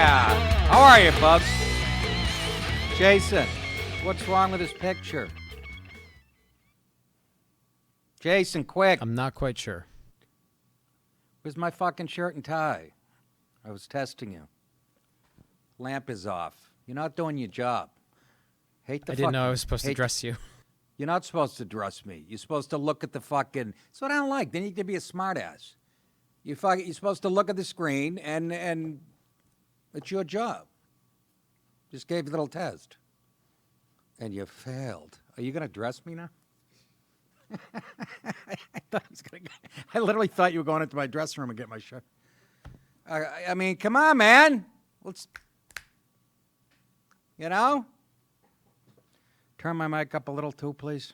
Yeah! How are you, Bugs? Jason, what's wrong with this picture? Jason, quick. I'm not quite sure. Where's my fucking shirt and tie? I was testing you. Lamp is off. You're not doing your job. I didn't know I was supposed to dress you. You're not supposed to dress me. You're supposed to look at the fucking... That's what I don't like. Then you can be a smartass. You're supposed to look at the screen and it's your job. Just gave you a little test. And you failed. Are you going to dress me now? I literally thought you were going into my dressing room and get my shirt. I mean, come on, man. Let's, turn my mic up a little too, please.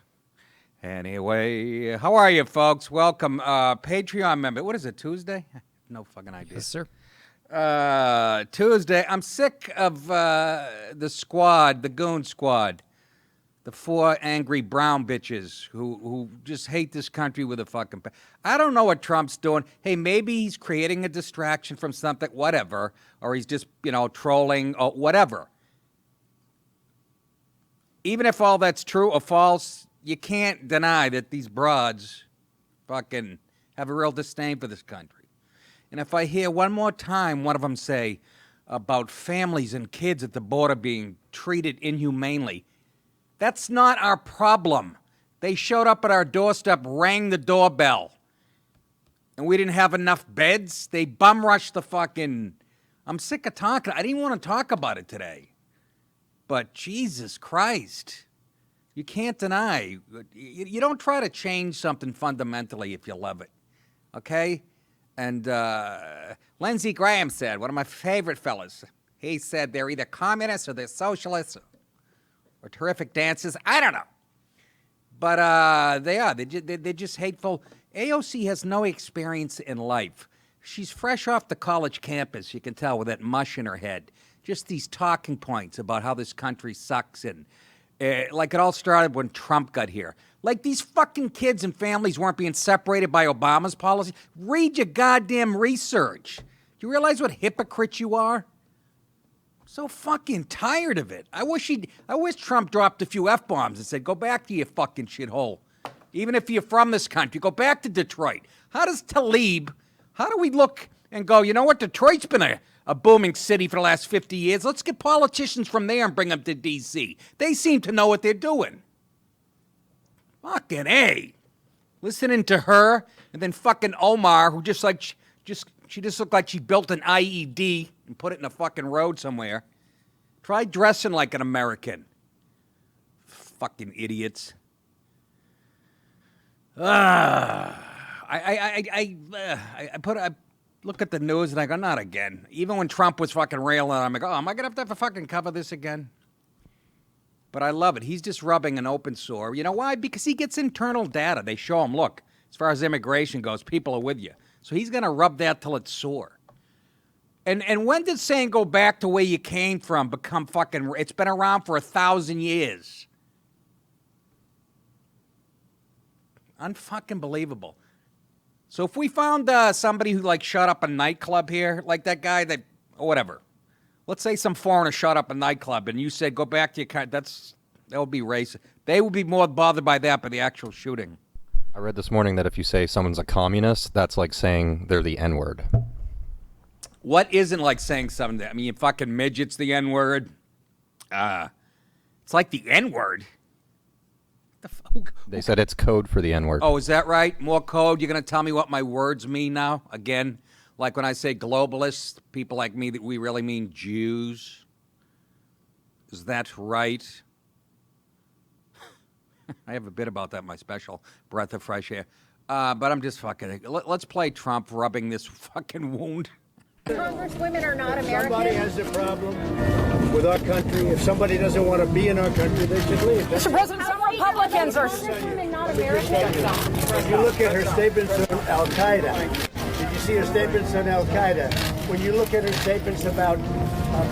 Anyway, how are you, folks? Welcome. Patreon member. What is it, Tuesday? No fucking idea. Yes, sir. Tuesday. I'm sick of the squad, the goon squad. The 4 angry brown bitches who just hate this country with a fucking... I don't know what Trump's doing. Hey, maybe he's creating a distraction from something, whatever. Or he's just, trolling or whatever. Even if all that's true or false, you can't deny that these broads fucking have a real disdain for this country. And if I hear one more time one of them say about families and kids at the border being treated inhumanely, that's not our problem. They showed up at our doorstep, rang the doorbell, and we didn't have enough beds. They bum rushed the fucking... I'm sick of talking. I didn't want to talk about it today. But Jesus Christ, you can't deny. You don't try to change something fundamentally if you love it, okay? And Lindsey Graham said, one of my favorite fellas, he said they're either communists or they're socialists or terrific dancers. I don't know. But they are. They're just hateful. AOC has no experience in life. She's fresh off the college campus, you can tell, with that mush in her head. Just these talking points about how this country sucks. And like it all started when Trump got here. Like these fucking kids and families weren't being separated by Obama's policy. Read your goddamn research. Do you realize what hypocrites you are? So fucking tired of it. I wish Trump dropped a few F-bombs and said, go back to your fucking shithole. Even if you're from this country, go back to Detroit. How do we look and go, you know what, Detroit's been a booming city for the last 50 years. Let's get politicians from there and bring them to D.C. They seem to know what they're doing. Fucking A. Listening to her and then fucking Omar, who she just looked like she built an IED and put it in a fucking road somewhere. Try dressing like an American. Fucking idiots. I look at the news and I go, not again. Even when Trump was fucking railing, I'm like, oh, am I going to have to fucking cover this again? But I love it. He's just rubbing an open sore. You know why? Because he gets internal data. They show him, look, as far as immigration goes, people are with you. So he's going to rub that till it's sore. And when did saying go back to where you came from become fucking... It's been around for 1,000 years. Unfucking believable. So if we found somebody who shut up a nightclub here, like that guy or whatever. Let's say some foreigner shut up a nightclub and you said go back to your country. That would be racist. They would be more bothered by that than the actual shooting. I read this morning that if you say someone's a communist, that's like saying they're the N-word. What isn't like saying something? I mean, you fucking midget's the N-word. It's like the N-word. They said it's code for the N-word. Oh, is that right? More code? You're going to tell me what my words mean now? Again, like when I say globalists, people like me, that we really mean Jews. Is that right? I have a bit about that in my special, Breath of Fresh Air. But I'm just fucking... Let's play Trump rubbing this fucking wound. Congresswomen are not American. If somebody has a problem with our country, if somebody doesn't want to be in our country, they should leave. Mr. President, some Republicans are... Congresswomen not American. If you look at her statements on Al-Qaeda, did you see her statements on Al-Qaeda? When you look at her statements about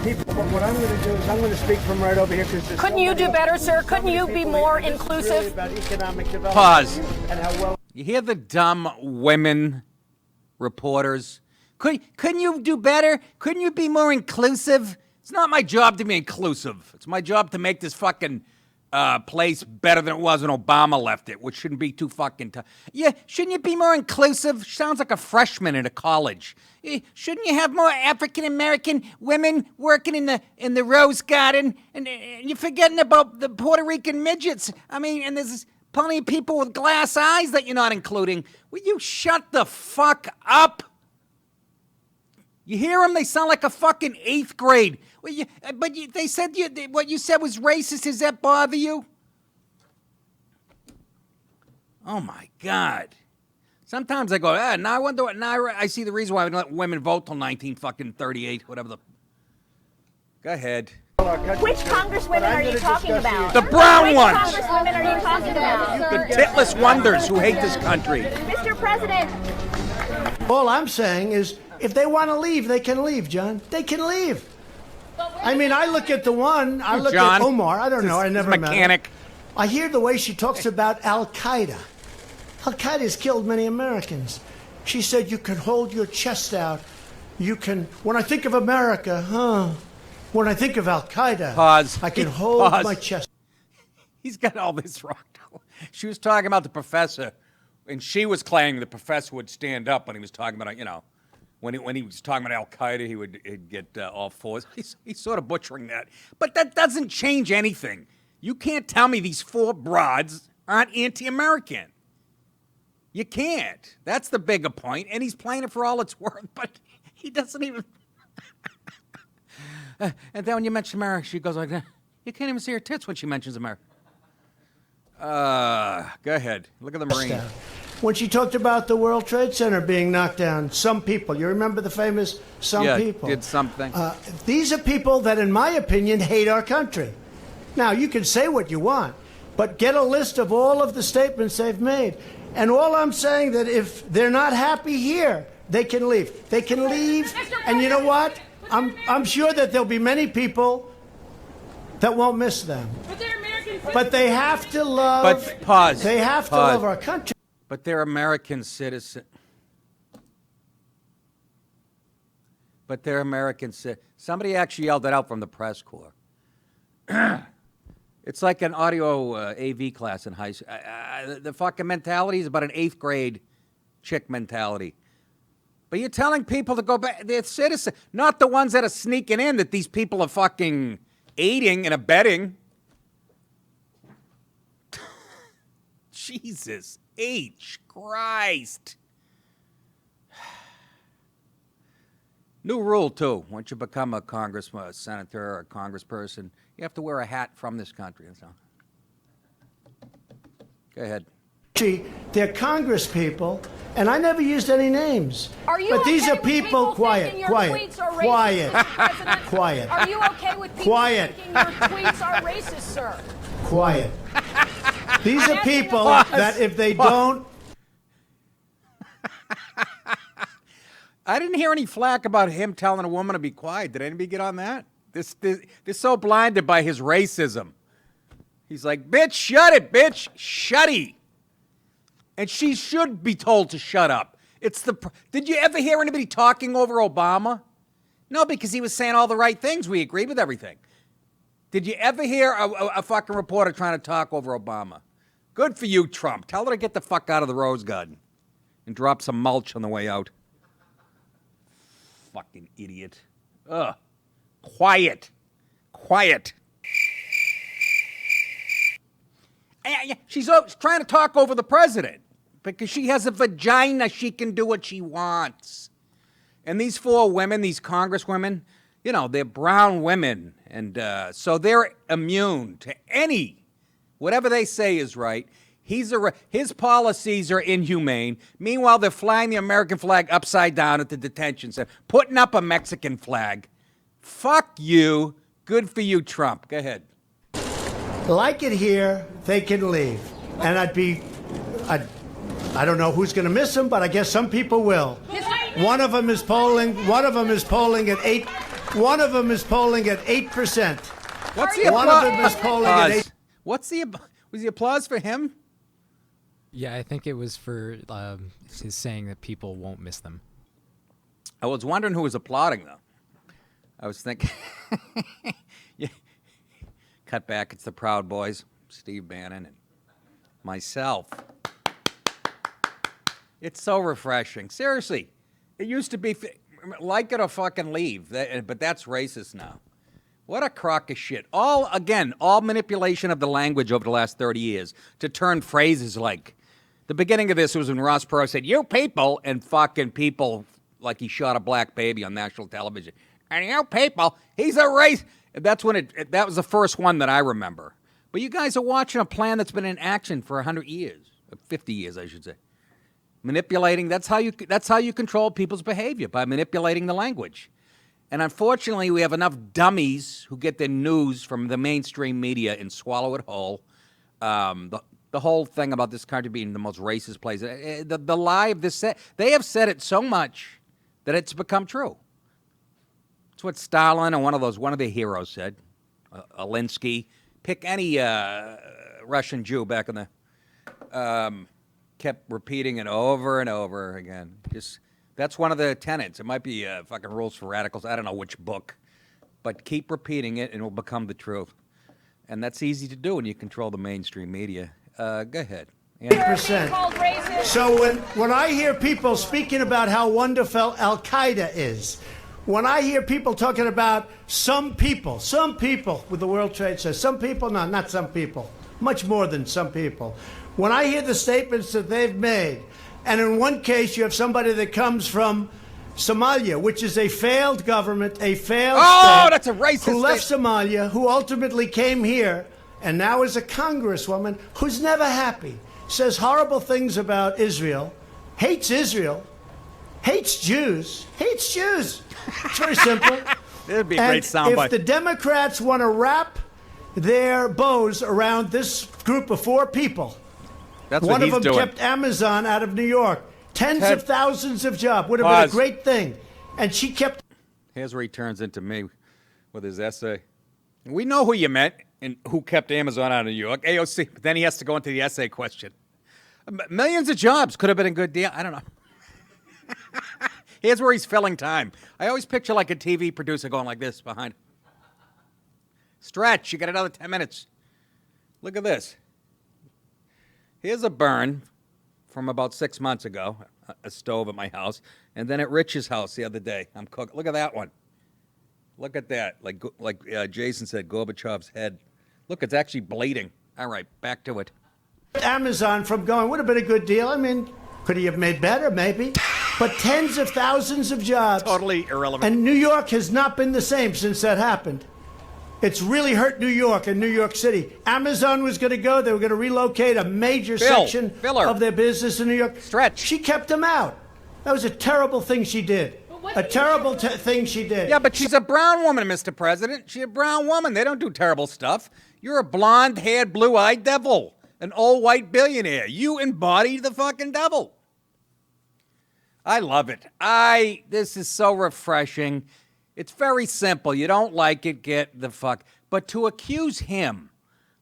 people, what I'm going to do is I'm going to speak from right over here. Couldn't you do better, sir? Couldn't you be more inclusive? About economic development. Pause. And how well... You hear the dumb women reporters? Couldn't you do better? Couldn't you be more inclusive? It's not my job to be inclusive. It's my job to make this fucking place better than it was when Obama left it, which shouldn't be too fucking tough. Yeah, shouldn't you be more inclusive? Sounds like a freshman in a college. Shouldn't you have more African American women working in the Rose Garden? And you're forgetting about the Puerto Rican midgets. I mean, and there's plenty of people with glass eyes that you're not including. Will you shut the fuck up? You hear them? They sound like a fucking 8th grade. Well, they said what you said was racist. Does that bother you? Oh, my God. Sometimes I go, now I wonder what, now I see the reason why we don't let women vote till 1938, whatever the. Go ahead. Which congresswomen are you talking about? The brown Which ones. congresswomen are you talking about? The titless wonders who hate this country. Mr. President. All I'm saying is, if they want to leave, they can leave, John. They can leave. I mean, I look at the one, I look John, at Omar, I don't know, I never met her. mechanic. I hear the way she talks about Al-Qaeda. Al-Qaeda has killed many Americans. She said, you can hold your chest out. You can, when I think of America, when I think of Al-Qaeda, Pause. I can hold Pause. my chest. He's got all this wrong. She was talking about the professor, and she was claiming the professor would stand up when he was talking about, when he was talking about Al-Qaeda, he'd get all fours. He's sort of butchering that. But that doesn't change anything. You can't tell me these 4 broads aren't anti-American. You can't. That's the bigger point, and he's playing it for all it's worth, but he doesn't even... and then when you mention America, she goes like that. You can't even see her tits when she mentions America. Go ahead. Look at the Marine. When she talked about the World Trade Center being knocked down, some people, you remember the famous some people? Did something. These are people that, in my opinion, hate our country. Now, you can say what you want, but get a list of all of the statements they've made. And all I'm saying that if they're not happy here, they can leave. They can leave, and you know what? I'm sure that there'll be many people that won't miss them. But they have to love. But pause. They have to love our country. But they're American citizens. But they're American citizens. Somebody actually yelled it out from the press corps. It's like an audio AV class in high school. The fucking mentality is about an 8th grade chick mentality. But you're telling people to go back. They're citizens, not the ones that are sneaking in that these people are fucking aiding and abetting. Jesus H. Christ. New rule, too. Once you become a congressman, a senator, or a congressperson, you have to wear a hat from this country. So. Go ahead. They're Congress people, and I never used any names. Are you but okay these are with people, quiet, thinking your quiet, tweets are racist, quiet, Mr. President? quiet. Are you okay with people Quiet. thinking your tweets are racist, sir? Quiet. These are people Pause. that if they don't... I didn't hear any flack about him telling a woman to be quiet. Did anybody get on that? They're so blinded by his racism. He's like, bitch, shut it, bitch, shutty. And she should be told to shut up. Did you ever hear anybody talking over Obama? No, because he was saying all the right things. We agreed with everything. Did you ever hear a fucking reporter trying to talk over Obama? Good for you, Trump. Tell her to get the fuck out of the Rose Garden and drop some mulch on the way out. Fucking idiot. Ugh. Quiet. Quiet. She's trying to talk over the president because she has a vagina. She can do what she wants. And these 4 women, these congresswomen, they're brown women. And so they're immune to whatever they say is right. His policies are inhumane. Meanwhile, they're flying the American flag upside down at the detention center, putting up a Mexican flag. Fuck you. Good for you, Trump. Go ahead. Like it here, they can leave. And I don't know who's going to miss them, but I guess some people will. One of them is polling at 8%. What's the applause? One of them is polling at 8. Was the applause for him? Yeah, I think it was for his saying that people won't miss them. I was wondering who was applauding, though. I was thinking, yeah. Cut back, it's the Proud Boys, Steve Bannon, and myself. It's so refreshing. Seriously, it used to be like it or fucking leave, but that's racist now. What a crock of shit. All manipulation of the language over the last 30 years to turn phrases like, the beginning of this was when Ross Perot said, you people, and fucking people, like he shot a black baby on national television. And you people, he's a race. That's when that was the first one that I remember. But you guys are watching a plan that's been in action for 100 years, 50 years, I should say. Manipulating, that's how you control people's behavior, by manipulating the language. And unfortunately, we have enough dummies who get their news from the mainstream media and swallow it whole. The whole thing about this country being the most racist place, the lie of this, they have said it so much that it's become true. It's what Stalin and one of their heroes said, Alinsky. Pick any Russian Jew back in the, kept repeating it over and over again. That's one of the tenets. It might be fucking Rules for Radicals. I don't know which book, but keep repeating it and it will become the truth. And that's easy to do when you control the mainstream media. Go ahead. 8%. So when I hear people speaking about how wonderful Al-Qaeda is, when I hear people talking about some people with the World Trade Center, some people, no, not some people, much more than some people. When I hear the statements that they've made, and in one case you have somebody that comes from Somalia, which is a failed government, a failed state, that's a racist who left Somalia, who ultimately came here, and now is a congresswoman who's never happy, says horrible things about Israel, hates Jews. It's very simple. It'd be a great soundbite. If the Democrats want to wrap their bows around this group of 4 people, that's one what he's of them doing. kept Amazon out of New York. Tens of thousands of jobs. Would have been a great thing. And she kept... Here's where he turns into me with his essay. We know who you meant and who kept Amazon out of New York, AOC. But then he has to go into the essay question. Millions of jobs could have been a good deal. I don't know. Here's where he's filling time. I always picture like a TV producer going like this behind. Stretch, you got another 10 minutes. Look at this. Here's a burn from about 6 months ago, a stove at my house, and then at Rich's house the other day. I'm cooking. Look at that one. Look at that. Like Jason said, Gorbachev's head. Look, it's actually bleeding. All right, back to it. Amazon from going, would have been a good deal. I mean, could he have made better? Maybe. But tens of thousands of jobs. Totally irrelevant. And New York has not been the same since that happened. It's really hurt New York and New York City. Amazon was going to go. They were going to relocate a major section of their business in New York. Stretch. She kept them out. That was a terrible thing she did. A terrible thing she did. Yeah, but she's a brown woman, Mr. President. She's a brown woman. They don't do terrible stuff. You're a blonde-haired, blue-eyed devil. An old white billionaire. You embody the fucking devil. I love it. This is so refreshing. It's very simple. You don't like it, get the fuck. But to accuse him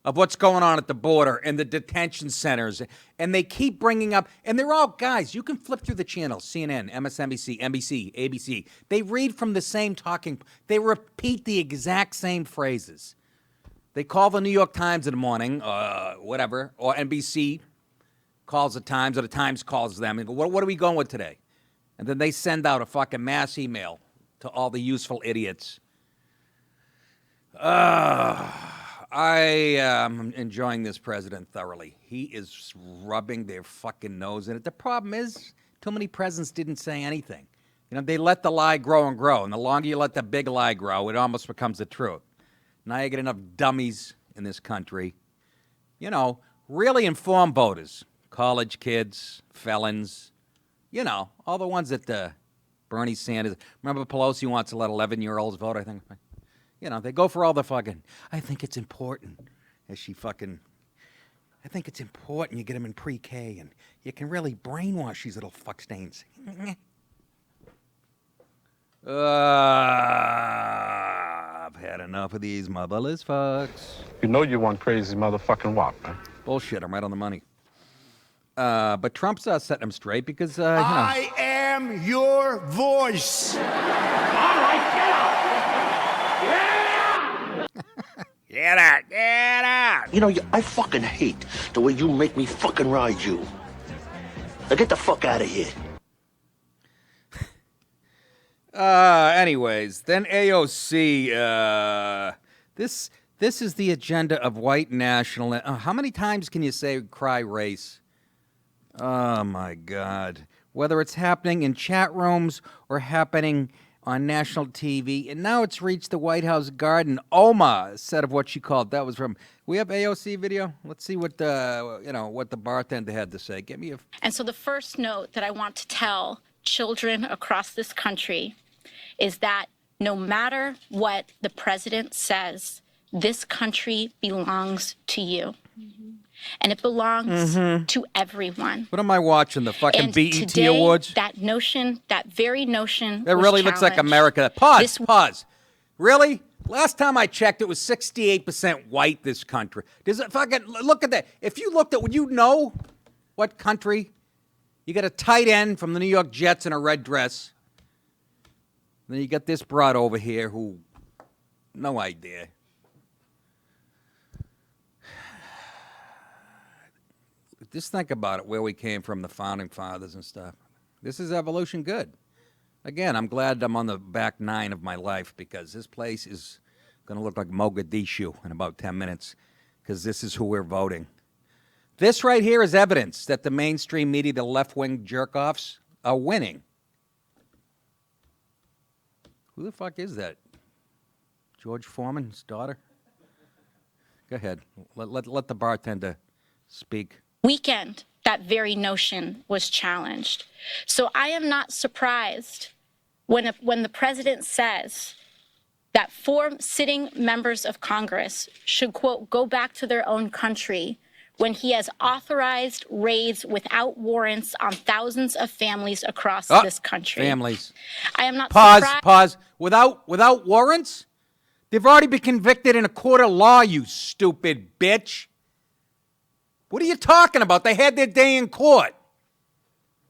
of what's going on at the border and the detention centers, and they keep bringing up, and they're all guys, you can flip through the channels, CNN, MSNBC, NBC, ABC. They read from the same talking, they repeat the exact same phrases. They call the New York Times in the morning, whatever, or NBC calls the Times, or the Times calls them, and go, what are we going with today? And then they send out a fucking mass email to all the useful idiots. I am enjoying this president thoroughly. He is rubbing their fucking nose in it. The problem is, too many presidents didn't say anything. You know, they let the lie grow and grow, and the longer you let the big lie grow, it almost becomes the truth. Now you get enough dummies in this country, you know, really informed voters, college kids, felons, you know, all the ones that Bernie Sanders. Remember Pelosi wants to let 11-year-olds vote, I think. You know, they go for all the fucking, I think it's important, as she fucking, I think it's important you get them in pre-K and you can really brainwash these little fuckstains. I've had enough of these motherless fucks. You know you one crazy motherfucking wop, man. Bullshit, I'm right on the money. But Trump's setting them straight because, you know. I am am your voice. All right, get out. Get out! Get out! You know, I fucking hate the way you make me fucking ride you. Now get the fuck out of here. Anyways, then AOC. This is the agenda of white national. How many times can you say cry race? Oh my God! Whether it's happening in chat rooms or happening on national TV, and now it's reached the White House garden. Oma said of what she called. That was from. We have AOC video. Let's see what what the bartender had to say. Give me a. And so the first note that I want to tell children across this country is that no matter what the president says, this country belongs to you. Mm-hmm. And it belongs to everyone. What am I watching? The fucking and BET today, Awards? That very notion. That really looks like America. Pause. Really? Last time I checked, it was 68% white, this country. Does it fucking look at that? If you looked at, would you know what country? You got a tight end from the New York Jets in a red dress. Then you got this broad over here who, no idea. Just think about it, where we came from, the founding fathers and stuff. This is evolution good. Again, I'm glad I'm on the back nine of my life because this place is going to look like Mogadishu in about 10 minutes because this is who we're voting. This right here is evidence that the mainstream media, the left-wing jerk-offs, are winning. Who the fuck is that? George Foreman's daughter? Go ahead. Let the bartender speak. Weekend, that very notion was challenged. So I am not surprised when the president says that 4 sitting members of Congress should, quote, go back to their own country when he has authorized raids without warrants on thousands of families across this country. Families. I am not surprised. Pause. Without warrants? They've already been convicted in a court of law, you stupid bitch. What are you talking about? They had their day in court.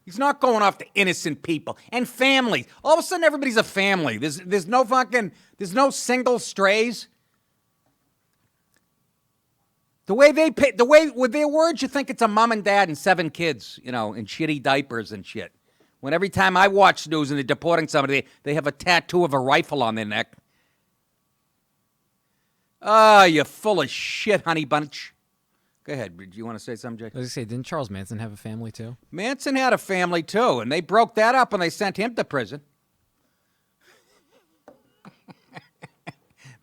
He's not going after innocent people and families. All of a sudden, everybody's a family. There's no single strays. With their words, you think it's a mom and dad and 7 kids, in shitty diapers and shit. When every time I watch news and they're deporting somebody, they have a tattoo of a rifle on their neck. Ah, you're full of shit, honey bunch. Go ahead. Do you want to say something, Jake? I was going to say, didn't Charles Manson have a family too? Manson had a family too, and they broke that up and they sent him to prison.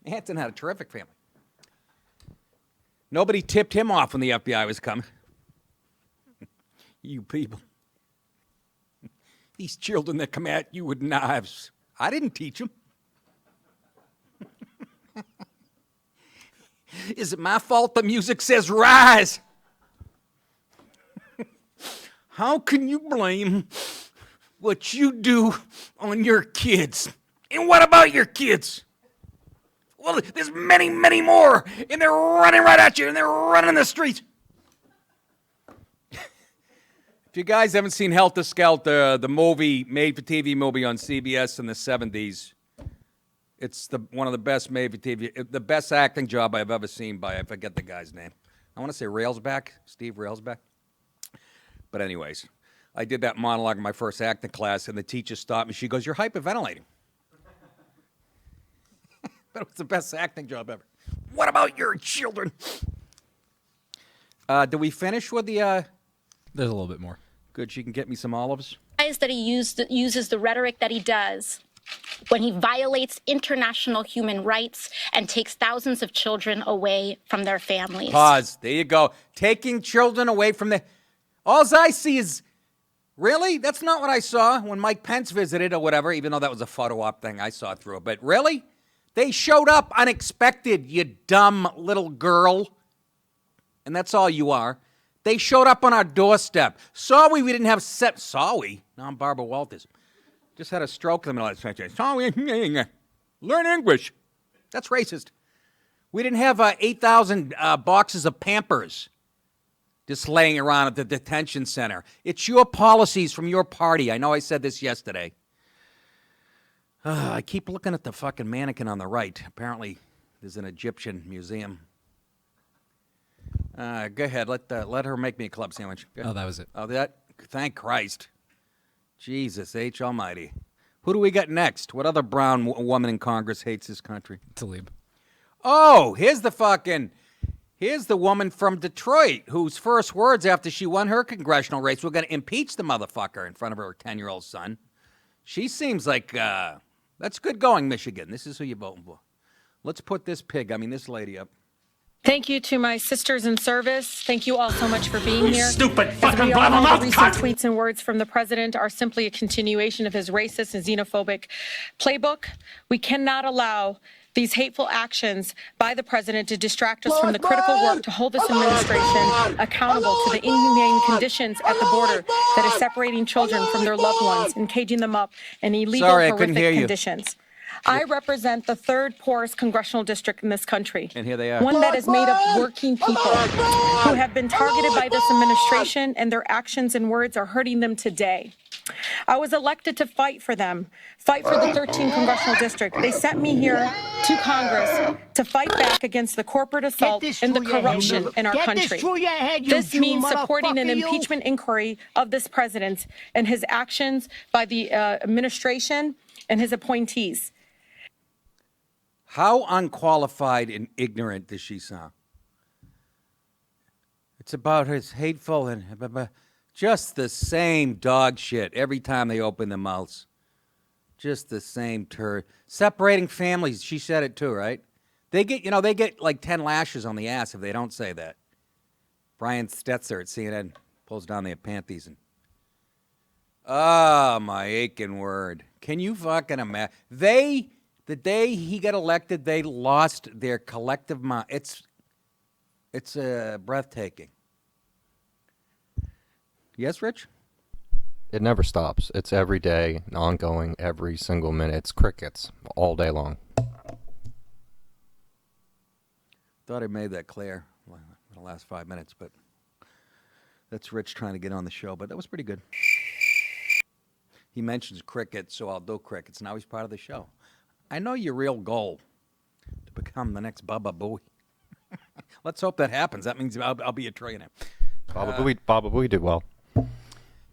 Manson had a terrific family. Nobody tipped him off when the FBI was coming. You people. These children that come at you with knives. I didn't teach them. Is it my fault the music says rise? How can you blame what you do on your kids? And what about your kids? Well, there's many, many more, and they're running right at you, and they're running the streets. If you guys haven't seen Helter Skelter, the movie, made-for-TV movie on CBS in the 70s, it's one of the best made-for-TV, the best acting job I've ever seen by, I forget the guy's name. I want to say Railsback, Steve Railsback. But anyways, I did that monologue in my first acting class, and the teacher stopped me. She goes, "You're hyperventilating." But it was the best acting job ever. What about your children? Do we finish with the... There's a little bit more. Good, she can get me some olives. That he uses the rhetoric that he does when he violates international human rights and takes thousands of children away from their families. Pause. There you go. Taking children away from the... All I see is... Really? That's not what I saw when Mike Pence visited or whatever, even though that was a photo op thing I saw through it. But really? They showed up unexpected, you dumb little girl. And that's all you are. They showed up on our doorstep. Saw we didn't have... Saw we? No, I'm Barbara Walters. Just had a stroke in the middle of the sentence. Learn English. That's racist. We didn't have 8,000 boxes of Pampers. just laying around at the detention center. It's your policies from your party. I know I said this yesterday. I keep looking at the fucking mannequin on the right. Apparently, there's an Egyptian museum. Go ahead. Let her make me a club sandwich. Oh, that was it. Oh, that? Thank Christ. Jesus H. Almighty. Who do we got next? What other brown woman in Congress hates this country? Talib. Oh, here's the woman from Detroit whose first words after she won her congressional race were going to impeach the motherfucker in front of her 10-year-old son. She seems like, that's good going, Michigan. This is who you're voting for. Let's put this lady up. Thank you to my sisters in service. Thank you all so much for being here. Stupid As fucking we all know, blabbermouth the recent cunt. tweets and words from the president are simply a continuation of his racist and xenophobic playbook. We cannot allow these hateful actions by the president to distract us from the critical work to hold this administration accountable to the inhumane conditions at the border that is separating children from their loved ones and caging them up in illegal, horrific conditions. I represent the third poorest congressional district in this country. And here they are. One that is made of working people who have been targeted by this administration, and their actions and words are hurting them today. I was elected to fight for them, fight for the 13th congressional district. They sent me here to Congress to fight back against the corporate assault and the corruption in our country. This means supporting an impeachment inquiry of this president and his actions by the administration and his appointees. How unqualified and ignorant does she sound? It's about his hateful and just the same dog shit every time they open their mouths. Just the same turd. Separating families, she said it too, right? They get like 10 lashes on the ass if they don't say that. Brian Stetzer at CNN pulls down their panties and oh, my aching word. Can you fucking imagine? The day he got elected, they lost their collective mind. It's breathtaking. Yes, Rich? It never stops. It's every day, ongoing, every single minute. It's crickets all day long. Thought I made that clear in the last 5 minutes, but that's Rich trying to get on the show, but that was pretty good. He mentions crickets, so I'll do crickets. Now he's part of the show. I know your real goal, to become the next Baba Booey. Let's hope that happens. That means I'll be a trillionaire. Baba Booey did well.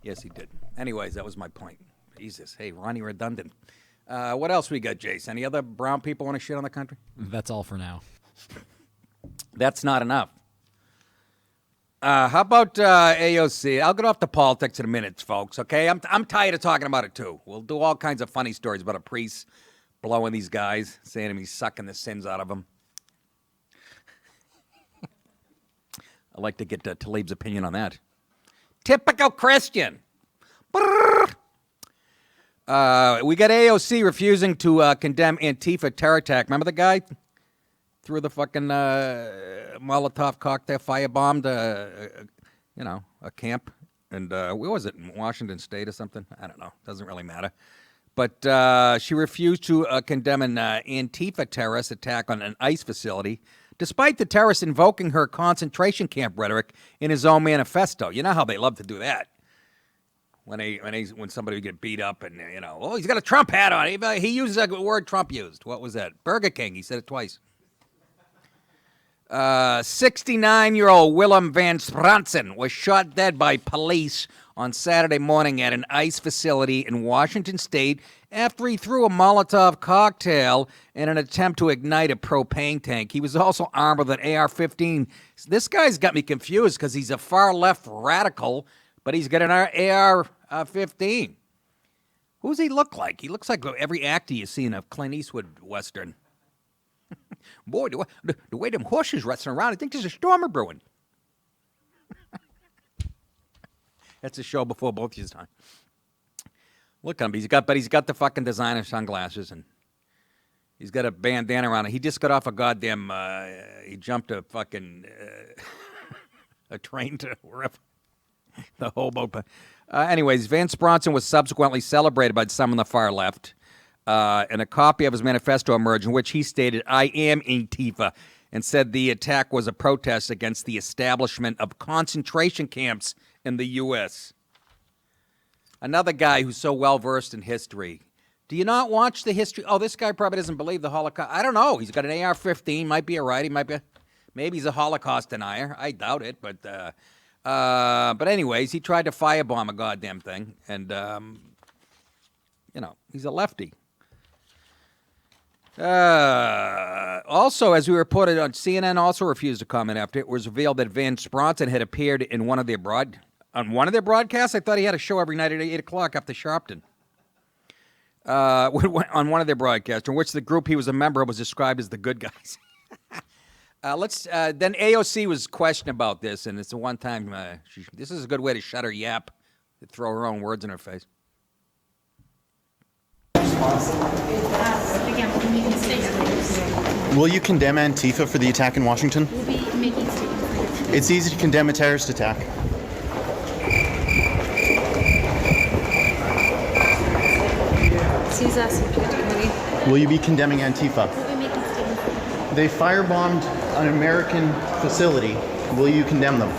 Yes, he did. Anyways, that was my point. Jesus. Hey, Ronnie Redundant. What else we got, Jace? Any other brown people want to shit on the country? That's all for now. That's not enough. How about AOC? I'll get off the politics in a minute, folks, okay? I'm tired of talking about it, too. We'll do all kinds of funny stories about a priest blowing these guys, saying he's sucking the sins out of them. I'd like to get Talib's opinion on that. Typical Christian. We got AOC refusing to condemn Antifa terror attack. Remember the guy threw the fucking Molotov cocktail, firebombed a camp, and where was it, in Washington State or something? I don't know. Doesn't really matter. But she refused to condemn an Antifa terrorist attack on an ICE facility, despite the terrorist invoking her concentration camp rhetoric in his own manifesto. You know how they love to do that. When somebody would get beat up and, he's got a Trump hat on. He uses a word Trump used. What was that? Burger King. He said it twice. 69-year-old Willem Van Spransen was shot dead by police on Saturday morning at an ICE facility in Washington State after he threw a Molotov cocktail in an attempt to ignite a propane tank. He was also armed with an AR-15. This guy's got me confused because he's a far-left radical, but he's got an AR-15. Who does he look like? He looks like every actor you see in a Clint Eastwood Western. Boy, the way them horses wrestling around, I think there's a storm brewing. That's a show before both his time. Look at him. He's got the fucking designer sunglasses, and he's got a bandana around it. He just got off a goddamn. He jumped a fucking a train to wherever the hobo. Anyways, Van Spransen was subsequently celebrated by some on the far left, and a copy of his manifesto emerged in which he stated, "I am Antifa, and said the attack was a protest against the establishment of concentration camps in the U.S. Another guy who's so well-versed in history. Do you not watch the history? Oh, this guy probably doesn't believe the Holocaust. I don't know. He's got an AR-15. Might be all right. Maybe he's a Holocaust denier. I doubt it, but anyways, he tried to firebomb a goddamn thing, and he's a lefty. Also, as we reported on CNN, also refused to comment after it was revealed that Vance Bronson had appeared in one of their broadcasts. I thought he had a show every night at 8 o'clock after Sharpton. On one of their broadcasts, in which the group he was a member of was described as the good guys. Then AOC was questioned about this, and it's the one time this is a good way to shut her yap, to throw her own words in her face. Will you condemn Antifa for the attack in Washington? We'll be making statements. It's easy to condemn a terrorist attack. Will you be condemning Antifa? We'll be making statements. They firebombed an American facility. Will you condemn them?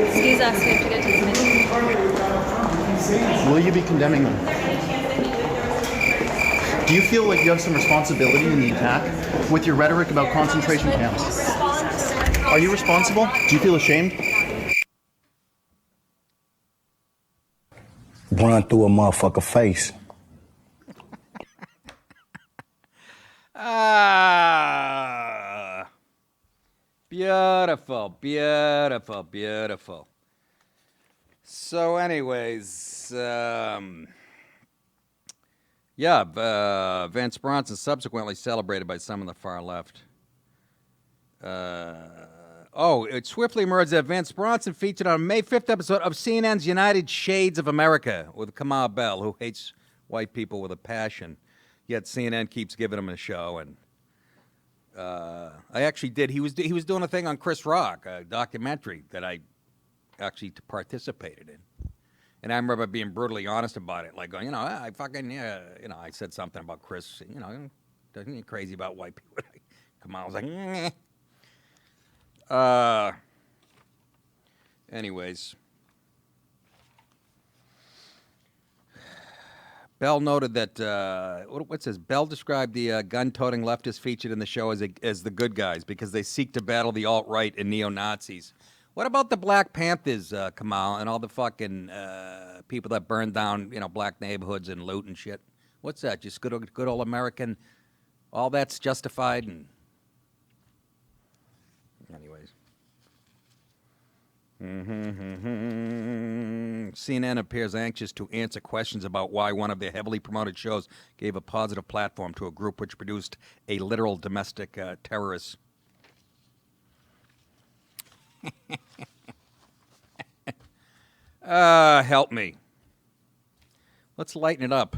Excuse us, we have to get to the committee. Will you be condemning them? Do you feel like you have some responsibility in the attack with your rhetoric about concentration camps? Are you responsible? Do you feel ashamed? Run through a motherfucker face. Beautiful, beautiful, beautiful. So, anyways, Vance Bronson subsequently celebrated by some on the far left. It swiftly emerged that Vance Bronson featured on a May 5th episode of CNN's United Shades of America with Kamau Bell, who hates white people with a passion. Yet CNN keeps giving him a show, and I actually did. He was doing a thing on Chris Rock, a documentary that I actually participated in, and I remember being brutally honest about it, like going, I said something about Chris, doesn't he crazy about white people? Kamau was like, Nyeh. Anyways. Bell noted that, what says? Bell described the gun-toting leftists featured in the show as the good guys because they seek to battle the alt-right and neo-Nazis. What about the Black Panthers, Kamal, and all the fucking people that burn down, black neighborhoods and loot and shit? What's that? Just good old American, all that's justified and... Anyways. CNN appears anxious to answer questions about why one of their heavily promoted shows gave a positive platform to a group which produced a literal domestic terrorist. Help me. Let's lighten it up.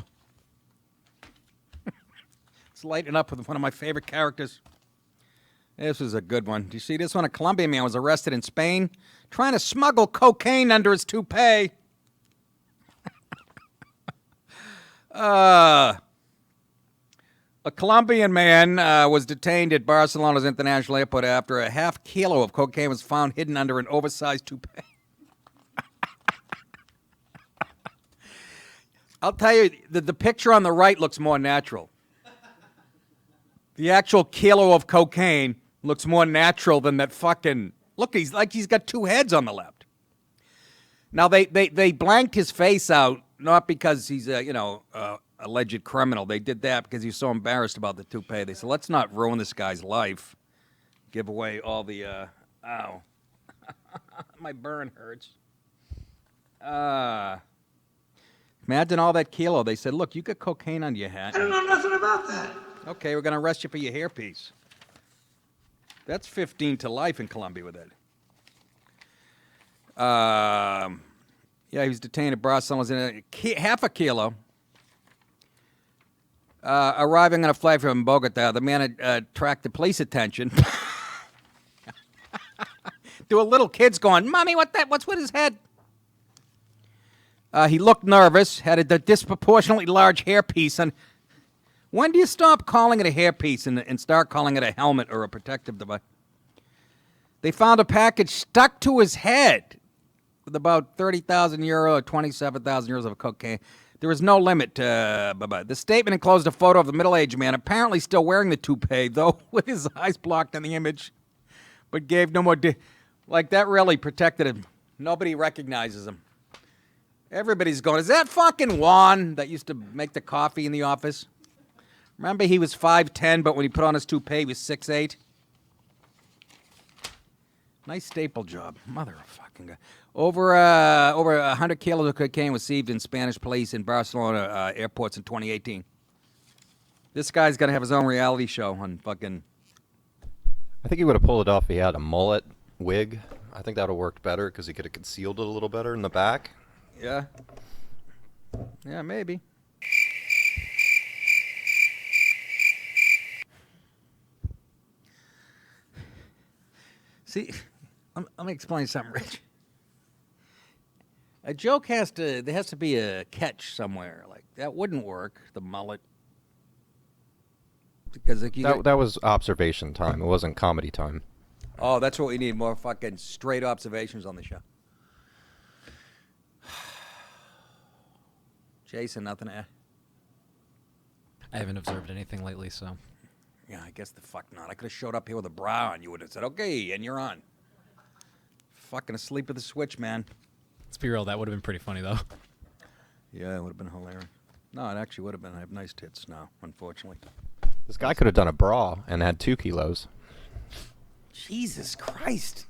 Let's lighten it up with one of my favorite characters. This was a good one. Do you see this one? A Colombian man was arrested in Spain trying to smuggle cocaine under his toupee. A Colombian man was detained at Barcelona's international airport after a half kilo of cocaine was found hidden under an oversized toupee. I'll tell you, the picture on the right looks more natural. The actual kilo of cocaine looks more natural than that fucking... Look, he's got two heads on the left. Now, they blanked his face out, not because he's a, alleged criminal. They did that because he was so embarrassed about the toupee. They said, let's not ruin this guy's life. Give away all the... ow. My burn hurts. Imagine all that kilo. They said, look, you got cocaine on your hat. I don't know nothing about that. Okay, we're going to arrest you for your hairpiece. That's 15 to life in Colombia with it. He was detained at Barcelona. Half a kilo. Arriving on a flight from Bogota, the man attracted police attention. There were little kids going, Mommy, what's with his head? He looked nervous, had a disproportionately large hairpiece on. When do you stop calling it a hairpiece and start calling it a helmet or a protective device? They found a package stuck to his head with about 30,000 euro or 27,000 euros of cocaine. There was no limit to... The statement enclosed a photo of the middle-aged man, apparently still wearing the toupee, though with his eyes blocked in the image, but gave no more... Like, that really protected him. Nobody recognizes him. Everybody's going, is that fucking Juan that used to make the coffee in the office? Remember, he was 5'10", but when he put on his toupee, he was 6'8"? Nice staple job. Mother of fucking God. Over 100 kilos of cocaine was seized in Spanish police in Barcelona airports in 2018. This guy's going to have his own reality show on fucking... I think he would have pulled it off if he had a mullet wig. I think that would have worked better because he could have concealed it a little better in the back. Yeah. Yeah, maybe. See, let me explain something, Rich. A joke there has to be a catch somewhere. Like, that wouldn't work, the mullet. Because that was observation time. It wasn't comedy time. Oh, that's what we need, more fucking straight observations on the show. Jason, nothing to add? I haven't observed anything lately, so... Yeah, I guess the fuck not. I could have showed up here with a bra on. You would have said, okay, and you're on. Fucking asleep at the switch, man. Let's be real, that would have been pretty funny, though. Yeah, it would have been hilarious. No, it actually would have been. I have nice tits now, unfortunately. This guy could have done a bra and had 2 kilos. Jesus Christ.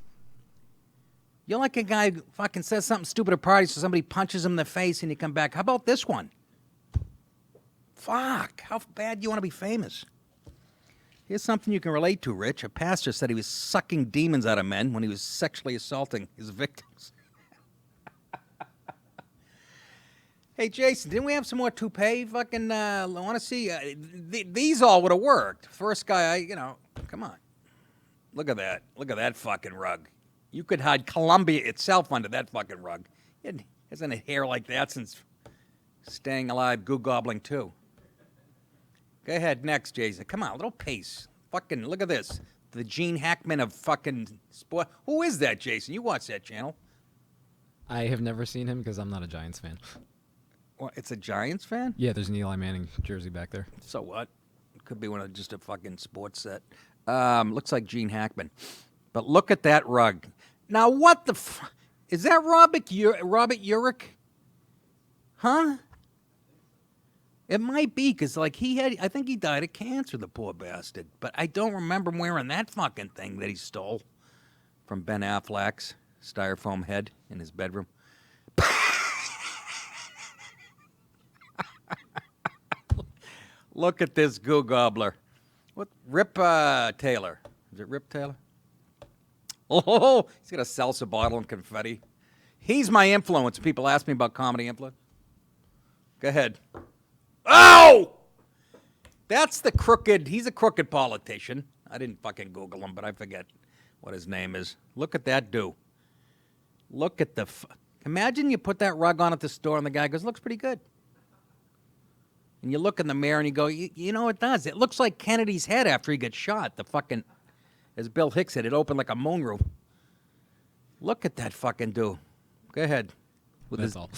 You're like a guy who fucking says something stupid at parties, so somebody punches him in the face and you come back. How about this one? Fuck. How bad do you want to be famous? Here's something you can relate to, Rich. A pastor said he was sucking demons out of men when he was sexually assaulting his victims. Hey, Jason, didn't we have some more toupee? Fucking, I want to see. These all would have worked. First guy, come on. Look at that. Look at that fucking rug. You could hide Colombia itself under that fucking rug. It hasn't had hair like that since Staying Alive, Goo Gobbling 2. Go ahead, next, Jason. Come on, a little pace. Fucking, look at this. The Gene Hackman of fucking sport. Who is that, Jason? You watch that channel. I have never seen him because I'm not a Giants fan. Well, it's a Giants fan? Yeah, there's an Eli Manning jersey back there. So what? It could be one of just a fucking sports set. Looks like Gene Hackman. But look at that rug. Now, what the is that Robert Urich? Huh? It might be, because, like, I think he died of cancer, the poor bastard. But I don't remember him wearing that fucking thing that he stole from Ben Affleck's styrofoam head in his bedroom. Look at this goo gobbler. What? Rip Taylor. Is it Rip Taylor? Oh, he's got a salsa bottle and confetti. He's my influence. People ask me about comedy influence. Go ahead. Oh! That's the crooked, he's a crooked politician. I didn't fucking Google him, but I forget what his name is. Look at that dude. Look at imagine you put that rug on at the store and the guy goes, looks pretty good. And you look in the mirror and you go, you know it does. It looks like Kennedy's head after he gets shot. The fucking, as Bill Hicks said, it opened like a moonroof. Look at that fucking dude. Go ahead. That's all.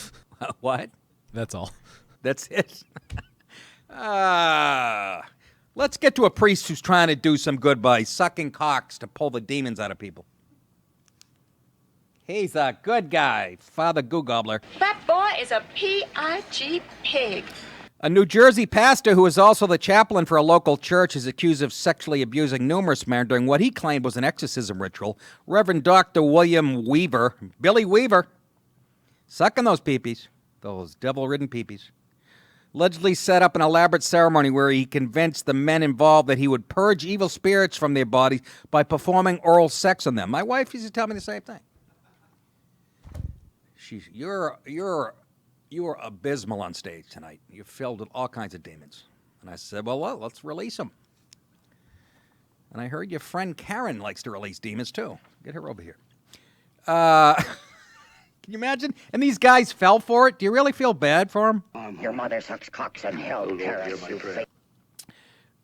What? That's all. That's it. Let's get to a priest who's trying to do some good by sucking cocks to pull the demons out of people. He's a good guy, Father Goo Gobbler. That boy is a P.I.G. pig. A New Jersey pastor who is also the chaplain for a local church is accused of sexually abusing numerous men during what he claimed was an exorcism ritual. Reverend Dr. William Weaver, Billy Weaver, sucking those peepees, those devil-ridden peepees. Allegedly set up an elaborate ceremony where he convinced the men involved that he would purge evil spirits from their bodies by performing oral sex on them. My wife used to tell me the same thing. You're abysmal on stage tonight. You're filled with all kinds of demons. And I said, well, let's release them. And I heard your friend Karen likes to release demons too. Get her over here. Can you imagine? And these guys fell for it. Do you really feel bad for them? Your mother sucks cocks in hell, Paris, you fake.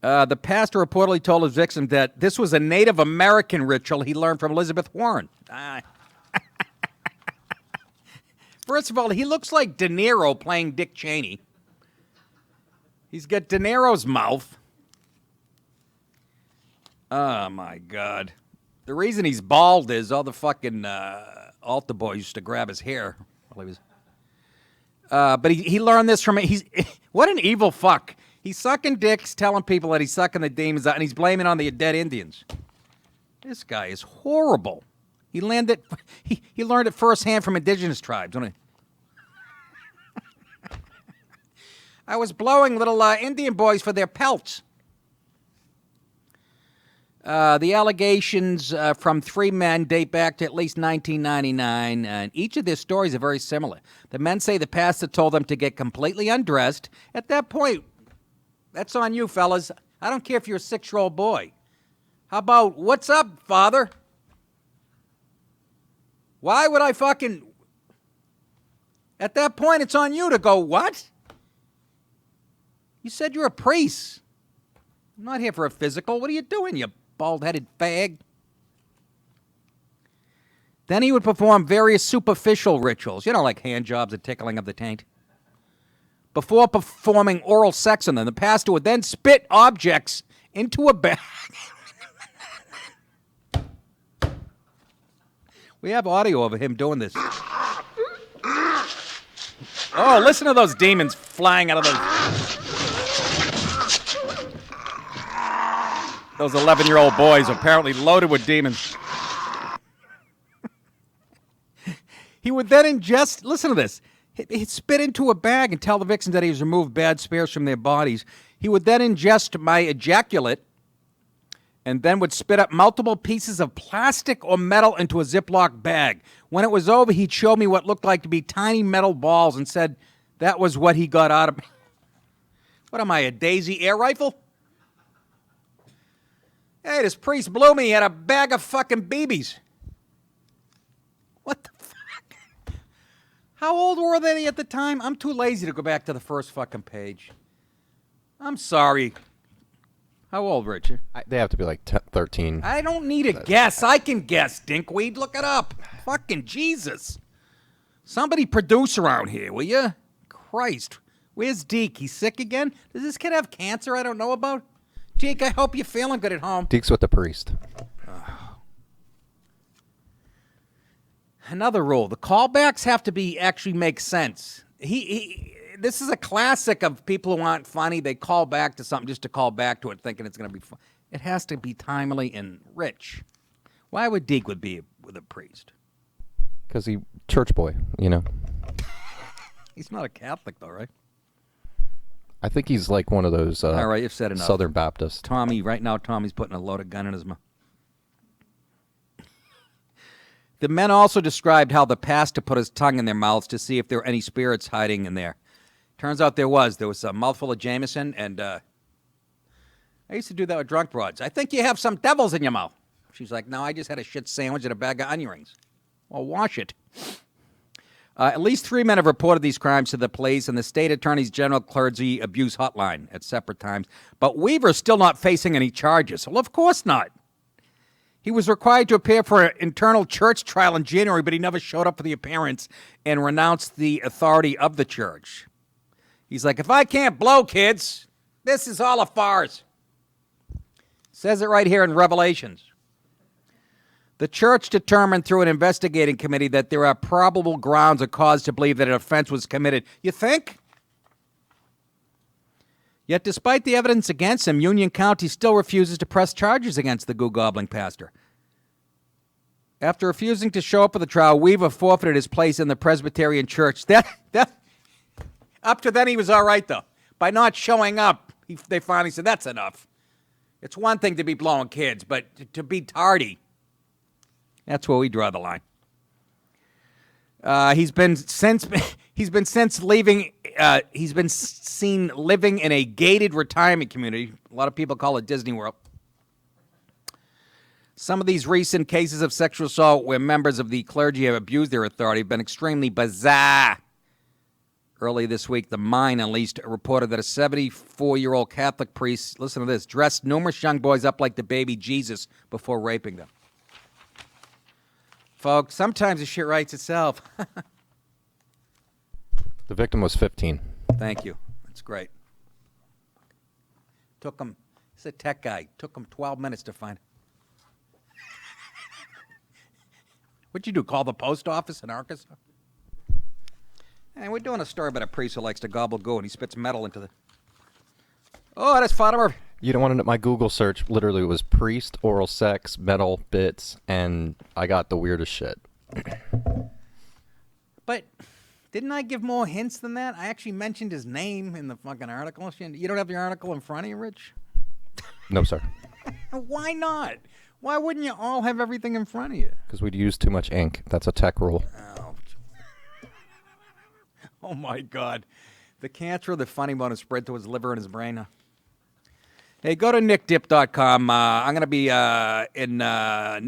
The pastor reportedly told his victim that this was a Native American ritual he learned from Elizabeth Warren. First of all, he looks like De Niro playing Dick Cheney. He's got De Niro's mouth. Oh, my God. The reason he's bald is all the fucking altar boys used to grab his hair while he was... but he learned this from... What an evil fuck. He's sucking dicks, telling people that he's sucking the demons out, and he's blaming it on the dead Indians. This guy is horrible. He learned it firsthand from indigenous tribes. I was blowing little Indian boys for their pelts. The allegations from three men date back to at least 1999, and each of their stories are very similar. The men say the pastor told them to get completely undressed. At that point, that's on you, fellas. I don't care if you're a 6-year-old boy. How about, what's up, father? Why would I fucking... At that point, it's on you to go, what? You said you're a priest. I'm not here for a physical. What are you doing, you bald-headed fag? Then he would perform various superficial rituals, like hand jobs and tickling of the taint. Before performing oral sex on them, the pastor would then spit objects into a bag. We have audio of him doing this. Oh, listen to those demons flying out of those 11-year-old boys apparently loaded with demons. He would then ingest, listen to this, he'd spit into a bag and tell the victims that he's removed bad spirits from their bodies. He would then ingest my ejaculate and then would spit up multiple pieces of plastic or metal into a Ziploc bag. When it was over, he'd show me what looked like to be tiny metal balls and said that was what he got out of me. What am I, a Daisy air rifle? Hey, this priest blew me. He had a bag of fucking BBs. What the fuck? How old were they at the time? I'm too lazy to go back to the first fucking page. I'm sorry. How old, Richard? They have to be like 13. I don't need a guess. I can guess, dinkweed. Look it up. Fucking Jesus. Somebody produce around here, will you? Christ. Where's Deke? He's sick again? Does this kid have cancer I don't know about? Deke, I hope you're feeling good at home. Deke's with the priest. Another rule. The callbacks have to actually make sense. This is a classic of people who aren't funny. They call back to something just to call back to it, thinking it's going to be fun. It has to be timely and rich. Why would Deke be with a priest? Because he church boy, He's not a Catholic, though, right? I think he's like one of those all right, you've said enough. Southern Baptists. Right now, Tommy's putting a loaded gun in his mouth. The men also described how the pastor put his tongue in their mouths to see if there were any spirits hiding in there. Turns out there was. There was a mouthful of Jameson, and I used to do that with drunk broads. I think you have some devils in your mouth. She's like, no, I just had a shit sandwich and a bag of onion rings. Well, wash it. At least 3 men have reported these crimes to the police and the state attorney's general clergy abuse hotline at separate times. But Weaver's still not facing any charges. Well, of course not. He was required to appear for an internal church trial in January, but he never showed up for the appearance and renounced the authority of the church. He's like, if I can't blow, kids, this is all a farce. Says it right here in Revelations. The church determined through an investigating committee that there are probable grounds or cause to believe that an offense was committed. You think? Yet despite the evidence against him, Union County still refuses to press charges against the goo-gobbling pastor. After refusing to show up for the trial, Weaver forfeited his place in the Presbyterian Church. Up to then he was all right, though. By not showing up, they finally said, that's enough. It's one thing to be blowing kids, but to be tardy, that's where we draw the line. He's been seen living in a gated retirement community. A lot of people call it Disney World. Some of these recent cases of sexual assault where members of the clergy have abused their authority have been extremely bizarre. Early this week, the Mine unleashed reported that a 74-year-old Catholic priest, listen to this, dressed numerous young boys up like the baby Jesus before raping them. Folks, sometimes the shit writes itself. The victim was 15. Thank you. That's great. Took him, he's a tech guy, took him 12 minutes to find. What'd you do, call the post office in Arkansas? And we're doing a story about a priest who likes to gobble goo and he spits metal into the... Oh, that's Fatima. You don't want to know, my Google search literally was priest, oral sex, metal, bits, and I got the weirdest shit. But didn't I give more hints than that? I actually mentioned his name in the fucking article. You don't have the article in front of you, Rich? No, sir. Why not? Why wouldn't you all have everything in front of you? Because we'd use too much ink. That's a tech rule. Oh, my God. The cancer of the funny bone has spread to his liver and his brain. Hey, go to nickdip.com. I'm going to be in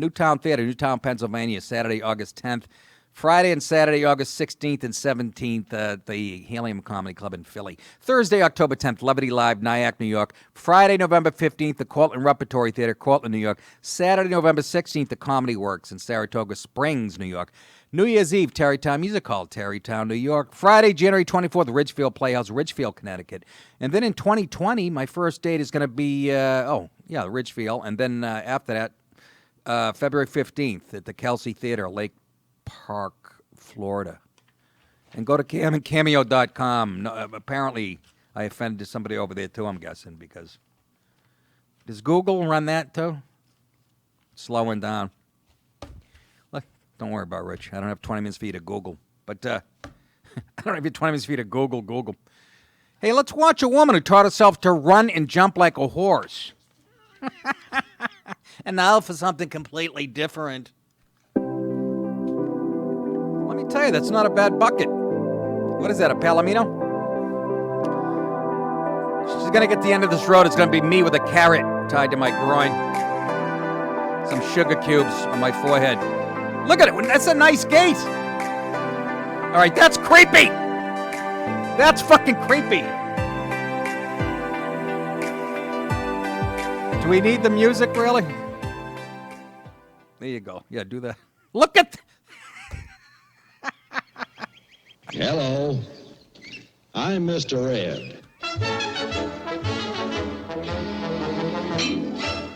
Newtown Theater, Newtown, Pennsylvania, Saturday, August 10th. Friday and Saturday, August 16th and 17th at the Helium Comedy Club in Philly. Thursday, October 10th, Levity Live, Nyack, New York. Friday, November 15th, the Cortland Repertory Theater, Cortland, New York. Saturday, November 16th, the Comedy Works in Saratoga Springs, New York. New Year's Eve, Tarrytown Music Hall, Tarrytown, New York. Friday, January 24th, Ridgefield Playhouse, Ridgefield, Connecticut. And then in 2020, my first date is going to be, Ridgefield. And then after that, February 15th at the Kelsey Theater, Lake Park, Florida. And go to cameo.com. No, apparently, I offended somebody over there, too, I'm guessing, because... Does Google run that, too? Slowing down. Look, don't worry about it, Rich. I don't have 20 minutes for you to Google. But I don't have 20 minutes for you to Google. Hey, let's watch a woman who taught herself to run and jump like a horse. And now for something completely different. Let me tell you, that's not a bad bucket. What is that, a Palomino? She's going to get to the end of this road. It's going to be me with a carrot tied to my groin. Some sugar cubes on my forehead. Look at it. That's a nice gait. All right, that's creepy. That's fucking creepy. Do we need the music, really? There you go. Yeah, do that. Look at... Hello, I'm Mr. Ed.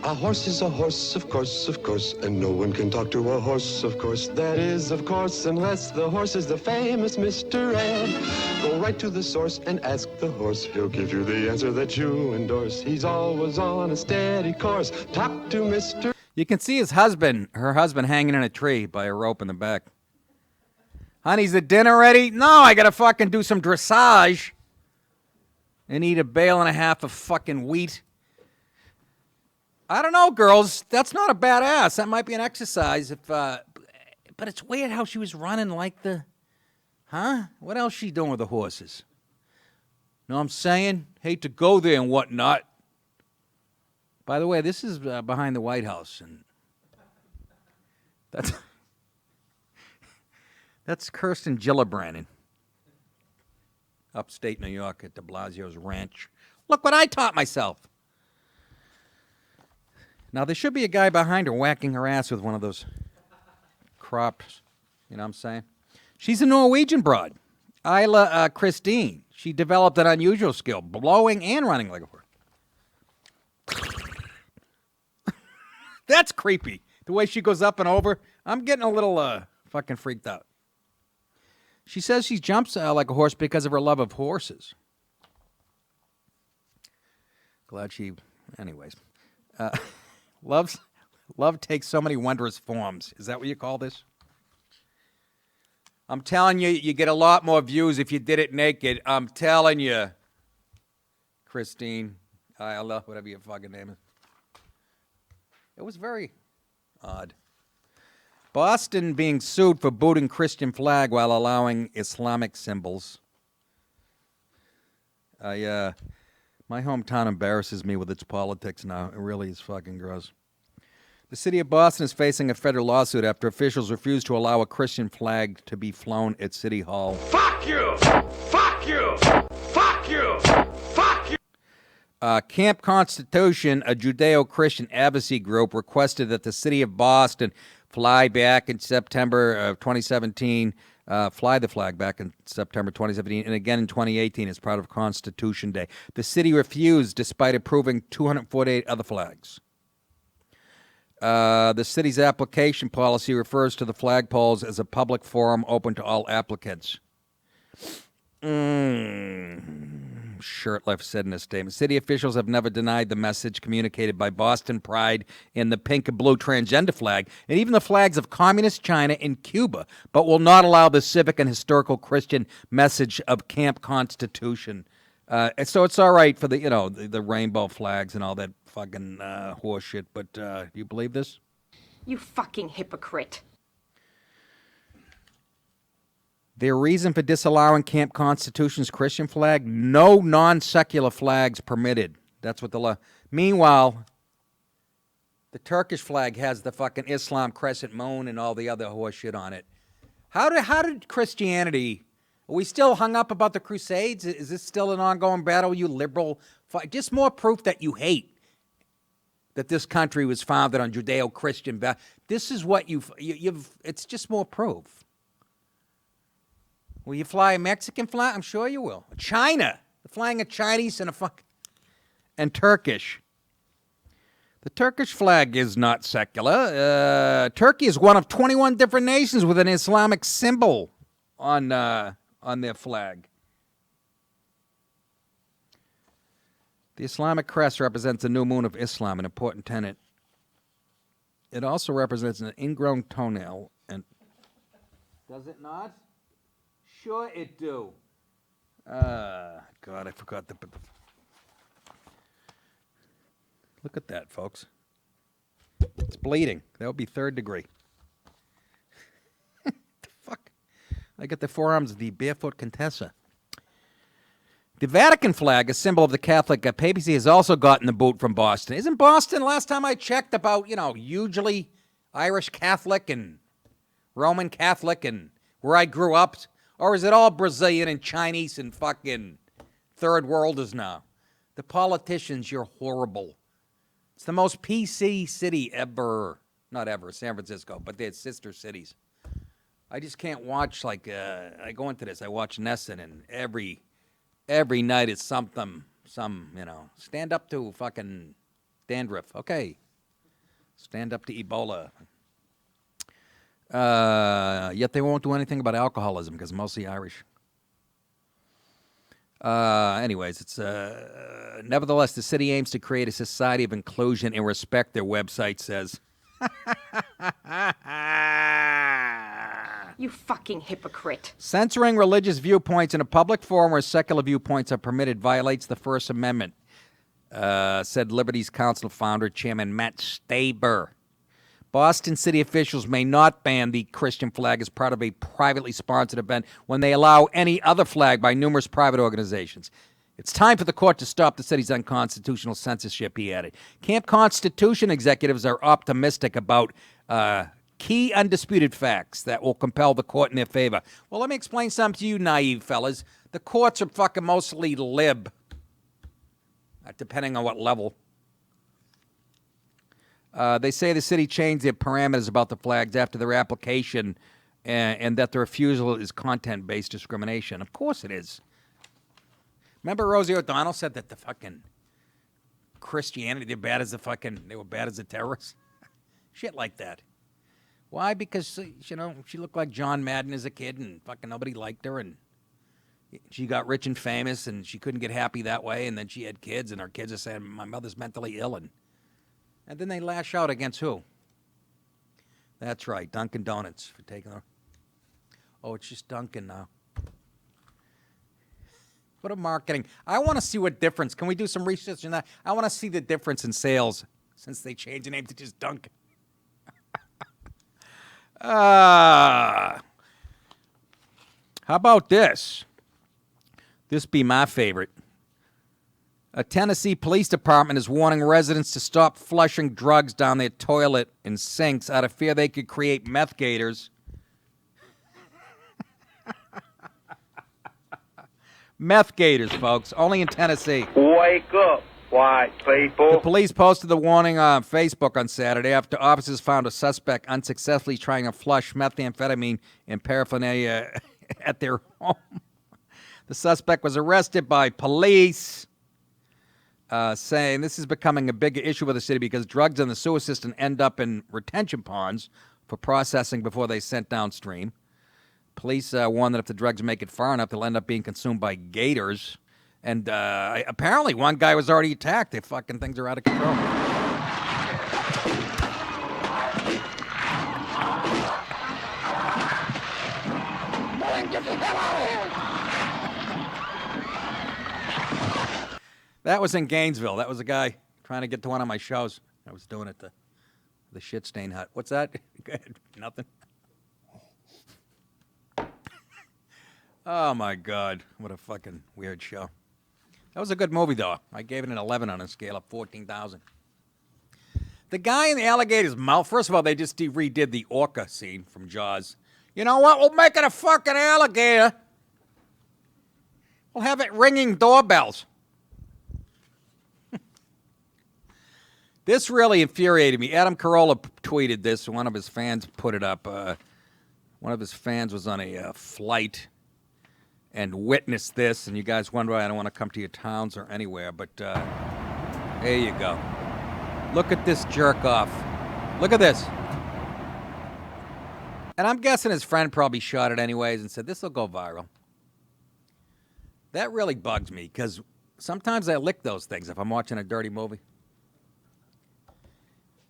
A horse is a horse, of course, and no one can talk to a horse, of course. That is, of course, unless the horse is the famous Mr. Ed. Go right to the source and ask the horse. He'll give you the answer that you endorse. He's always on a steady course. Talk to Mr. You can see her husband hanging in a tree by a rope in the back. Honey's the dinner ready? No, I gotta fucking do some dressage and eat a bale and a half of fucking wheat. I don't know, girls. That's not a bad ass. That might be an exercise. But it's weird how she was running like the... Huh? What else she doing with the horses? Know what I'm saying? Hate to go there and whatnot. By the way, this is behind the White House. And that's Kirsten Gillibrand, upstate New York at de Blasio's ranch. Look what I taught myself. Now, there should be a guy behind her whacking her ass with one of those crops. You know what I'm saying? She's a Norwegian broad, Isla Christine. She developed an unusual skill, blowing and running like a horse. That's creepy. The way she goes up and over. I'm getting a little fucking freaked out. She says she jumps like a horse because of her love of horses. Glad she... Anyways. Love takes so many wondrous forms. Is that what you call this? I'm telling you, you get a lot more views if you did it naked. I'm telling you. Christine, Isla, whatever your fucking name is. It was very odd. Boston being sued for booting Christian flag while allowing Islamic symbols. My hometown embarrasses me with its politics now. It really is fucking gross. The city of Boston is facing a federal lawsuit after officials refused to allow a Christian flag to be flown at City Hall. Fuck Fuck you! Fuck you! Fuck you! Fuck you! Camp Constitution, a Judeo-Christian advocacy group, requested that the city of Boston fly back in September of 2017, fly the flag back in September 2017, and again in 2018 as part of Constitution Day. The city refused, despite approving 248 other flags. The city's application policy refers to the flagpoles as a public forum open to all applicants. Shirtlift said in a statement, city officials have never denied the message communicated by Boston Pride in the pink and blue transgender flag and even the flags of communist China and Cuba, but will not allow the civic and historical Christian message of Camp Constitution. And so it's all right for the rainbow flags and all that fucking horse shit, but do you believe this? You fucking hypocrite. Their reason for disallowing Camp Constitution's Christian flag? No non-secular flags permitted. That's what the law. Meanwhile, the Turkish flag has the fucking Islam crescent moon and all the other horse shit on it. How did Christianity? Are we still hung up about the Crusades? Is this still an ongoing battle? You liberal, just more proof that you hate that this country was founded on Judeo-Christian. This is what you've. It's just more proof. Will you fly a Mexican flag? I'm sure you will. China. They're flying a Chinese and Turkish. The Turkish flag is not secular. Turkey is one of 21 different nations with an Islamic symbol on their flag. The Islamic crest represents the new moon of Islam, an important tenet. It also represents an ingrown toenail. And does it not? Sure it do. God, I forgot the... Look at that, folks. It's bleeding. That would be 3rd degree. The fuck? I got the forearms of the barefoot Contessa. The Vatican flag, a symbol of the Catholic papacy, has also gotten the boot from Boston. Isn't Boston, last time I checked, about, hugely Irish Catholic and Roman Catholic and where I grew up? Or is it all Brazilian and Chinese and fucking third worlders now? The politicians, you're horrible. It's the most PC city ever. Not ever, San Francisco, but they're sister cities. I just can't watch, I go into this, I watch Nesson, and every night it's something, stand up to fucking dandruff. Okay. Stand up to Ebola. Yet they won't do anything about alcoholism because mostly Irish. Anyways, it's nevertheless, the city aims to create a society of inclusion and respect, their website says. You fucking hypocrite. Censoring religious viewpoints in a public forum where secular viewpoints are permitted violates the First Amendment, said Liberties Council founder, Chairman Matt Staber. Boston city officials may not ban the Christian flag as part of a privately sponsored event when they allow any other flag by numerous private organizations. It's time for the court to stop the city's unconstitutional censorship, he added. Camp Constitution executives are optimistic about key undisputed facts that will compel the court in their favor. Well, let me explain something to you naive fellas. The courts are fucking mostly lib, depending on what level. They say the city changed their parameters about the flags after their application and that the refusal is content-based discrimination. Of course it is. Remember Rosie O'Donnell said that the fucking Christianity, they were bad as the terrorists? Shit like that. Why? Because, she looked like John Madden as a kid and fucking nobody liked her and she got rich and famous and she couldn't get happy that way and then she had kids and her kids are saying, my mother's mentally ill and then they lash out against who? That's right, Dunkin' Donuts for taking her. Oh, it's just Dunkin' now. What a marketing. I want to see what difference. Can we do some research on that? I want to see the difference in sales since they changed the name to just Dunkin'. How about this? This be my favorite. A Tennessee police department is warning residents to stop flushing drugs down their toilet and sinks out of fear they could create meth gators. Meth gators, folks. Only in Tennessee. Wake up, white people. The police posted the warning on Facebook on Saturday after officers found a suspect unsuccessfully trying to flush methamphetamine and paraphernalia at their home. The suspect was arrested by police, saying this is becoming a bigger issue with the city because drugs in the sewer system end up in retention ponds for processing before they sent downstream. Police warn that if the drugs make it far enough, they'll end up being consumed by gators. And apparently one guy was already attacked. The fucking things are out of control. That was in Gainesville. That was a guy trying to get to one of my shows. I was doing it the shit stain hut. What's that? Nothing. Oh, my God. What a fucking weird show. That was a good movie, though. I gave it an 11 on a scale of 14,000. The guy in the alligator's mouth, first of all, they just redid the orca scene from Jaws. You know what? We'll make it a fucking alligator. We'll have it ringing doorbells. This really infuriated me. Adam Carolla tweeted this. One of his fans put it up. One of his fans was on a flight and witnessed this. And you guys wonder why I don't want to come to your towns or anywhere. But there you go. Look at this jerk off. Look at this. And I'm guessing his friend probably shot it anyways and said, this will go viral. That really bugs me because sometimes I lick those things if I'm watching a dirty movie.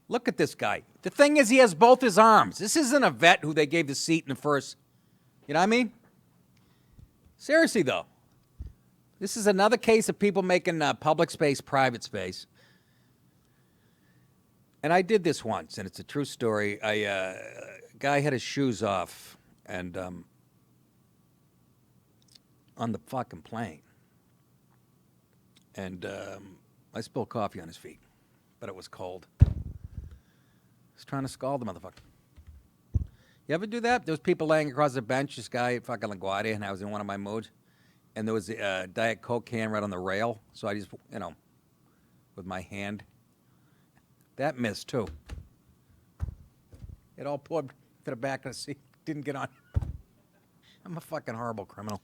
Look at this guy. The thing is, he has both his arms. This isn't a vet who they gave the seat in the first. You know what I mean? Seriously, though. This is another case of people making public space private space. And I did this once, and it's a true story. A guy had his shoes off and on the fucking plane. And I spilled coffee on his feet, but it was cold. I was trying to scald the motherfucker. You ever do that? There was people laying across the bench. This guy at fucking LaGuardia, and I was in one of my moods. And there was a Diet Coke can right on the rail. So I just, with my hand. That missed, too. It all poured to the back of the seat. Didn't get on. I'm a fucking horrible criminal.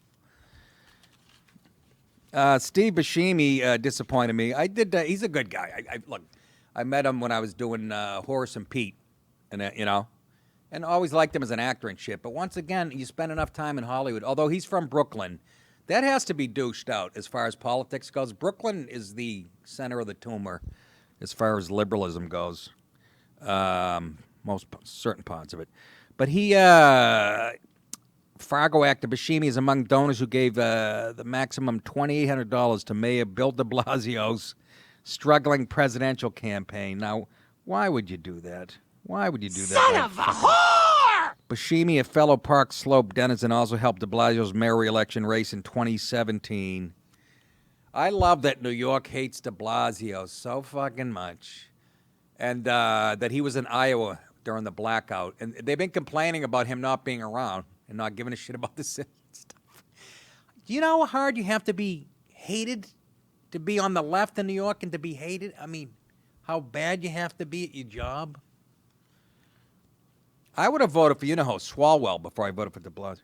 Steve Buscemi disappointed me. He's a good guy. Look, I met him when I was doing Horace and Pete, and and always liked him as an actor and shit. But once again, you spend enough time in Hollywood. Although he's from Brooklyn, that has to be douched out as far as politics goes. Brooklyn is the center of the tumor as far as liberalism goes. Most certain parts of it. But Fargo actor Buscemi is among donors who gave the maximum $2,800 to Mayor Bill de Blasio's struggling presidential campaign. Now, why would you do that? Why would you do that? Son of a whore! Buscemi, a fellow Park Slope denizen, also helped de Blasio's mayor re-election race in 2017. I love that New York hates de Blasio so fucking much. And that he was in Iowa during the blackout. And they've been complaining about him not being around and not giving a shit about the city stuff. Do you know how hard you have to be hated to be on the left in New York and to be hated? I mean, how bad you have to be at your job? I would have voted for, Swalwell before I voted for de Blasio.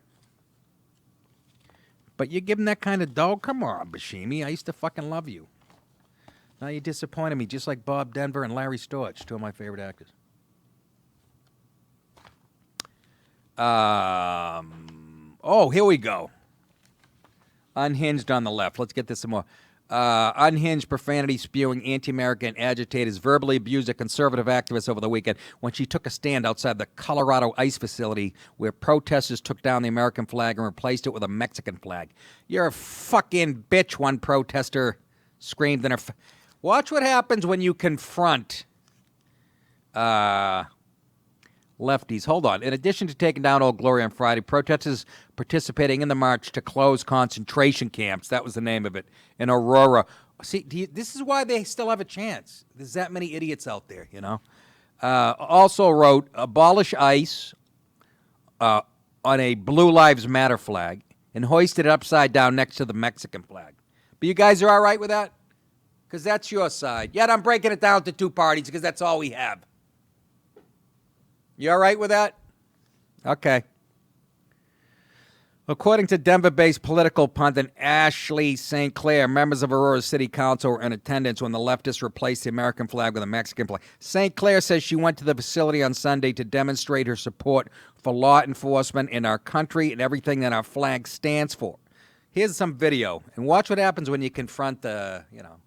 But you give him that kind of dough? Come on, Buscemi. I used to fucking love you. Now you disappointed me, just like Bob Denver and Larry Storch, two of my favorite actors. Here we go. Unhinged on the left. Let's get this some more. Unhinged, profanity spewing anti-American agitators verbally abused a conservative activist over the weekend when she took a stand outside the Colorado ice facility where protesters took down the American flag and replaced it with a Mexican flag. You're a fucking bitch, one protester screamed in her Watch what happens when you confront lefties. Hold on. In addition to taking down Old Glory on Friday, protesters participating in the march to close concentration camps, that was the name of it, in Aurora. See, this is why they still have a chance. There's that many idiots out there, Also wrote, abolish ICE on a Blue Lives Matter flag and hoisted it upside down next to the Mexican flag. But you guys are all right with that? Because that's your side. Yet I'm breaking it down to two parties because that's all we have. You all right with that? Okay. According to Denver-based political pundit Ashley St. Clair, members of Aurora's city council were in attendance when the leftists replaced the American flag with a Mexican flag. St. Clair says she went to the facility on Sunday to demonstrate her support for law enforcement in our country and everything that our flag stands for. Here's some video, and watch what happens when you confront,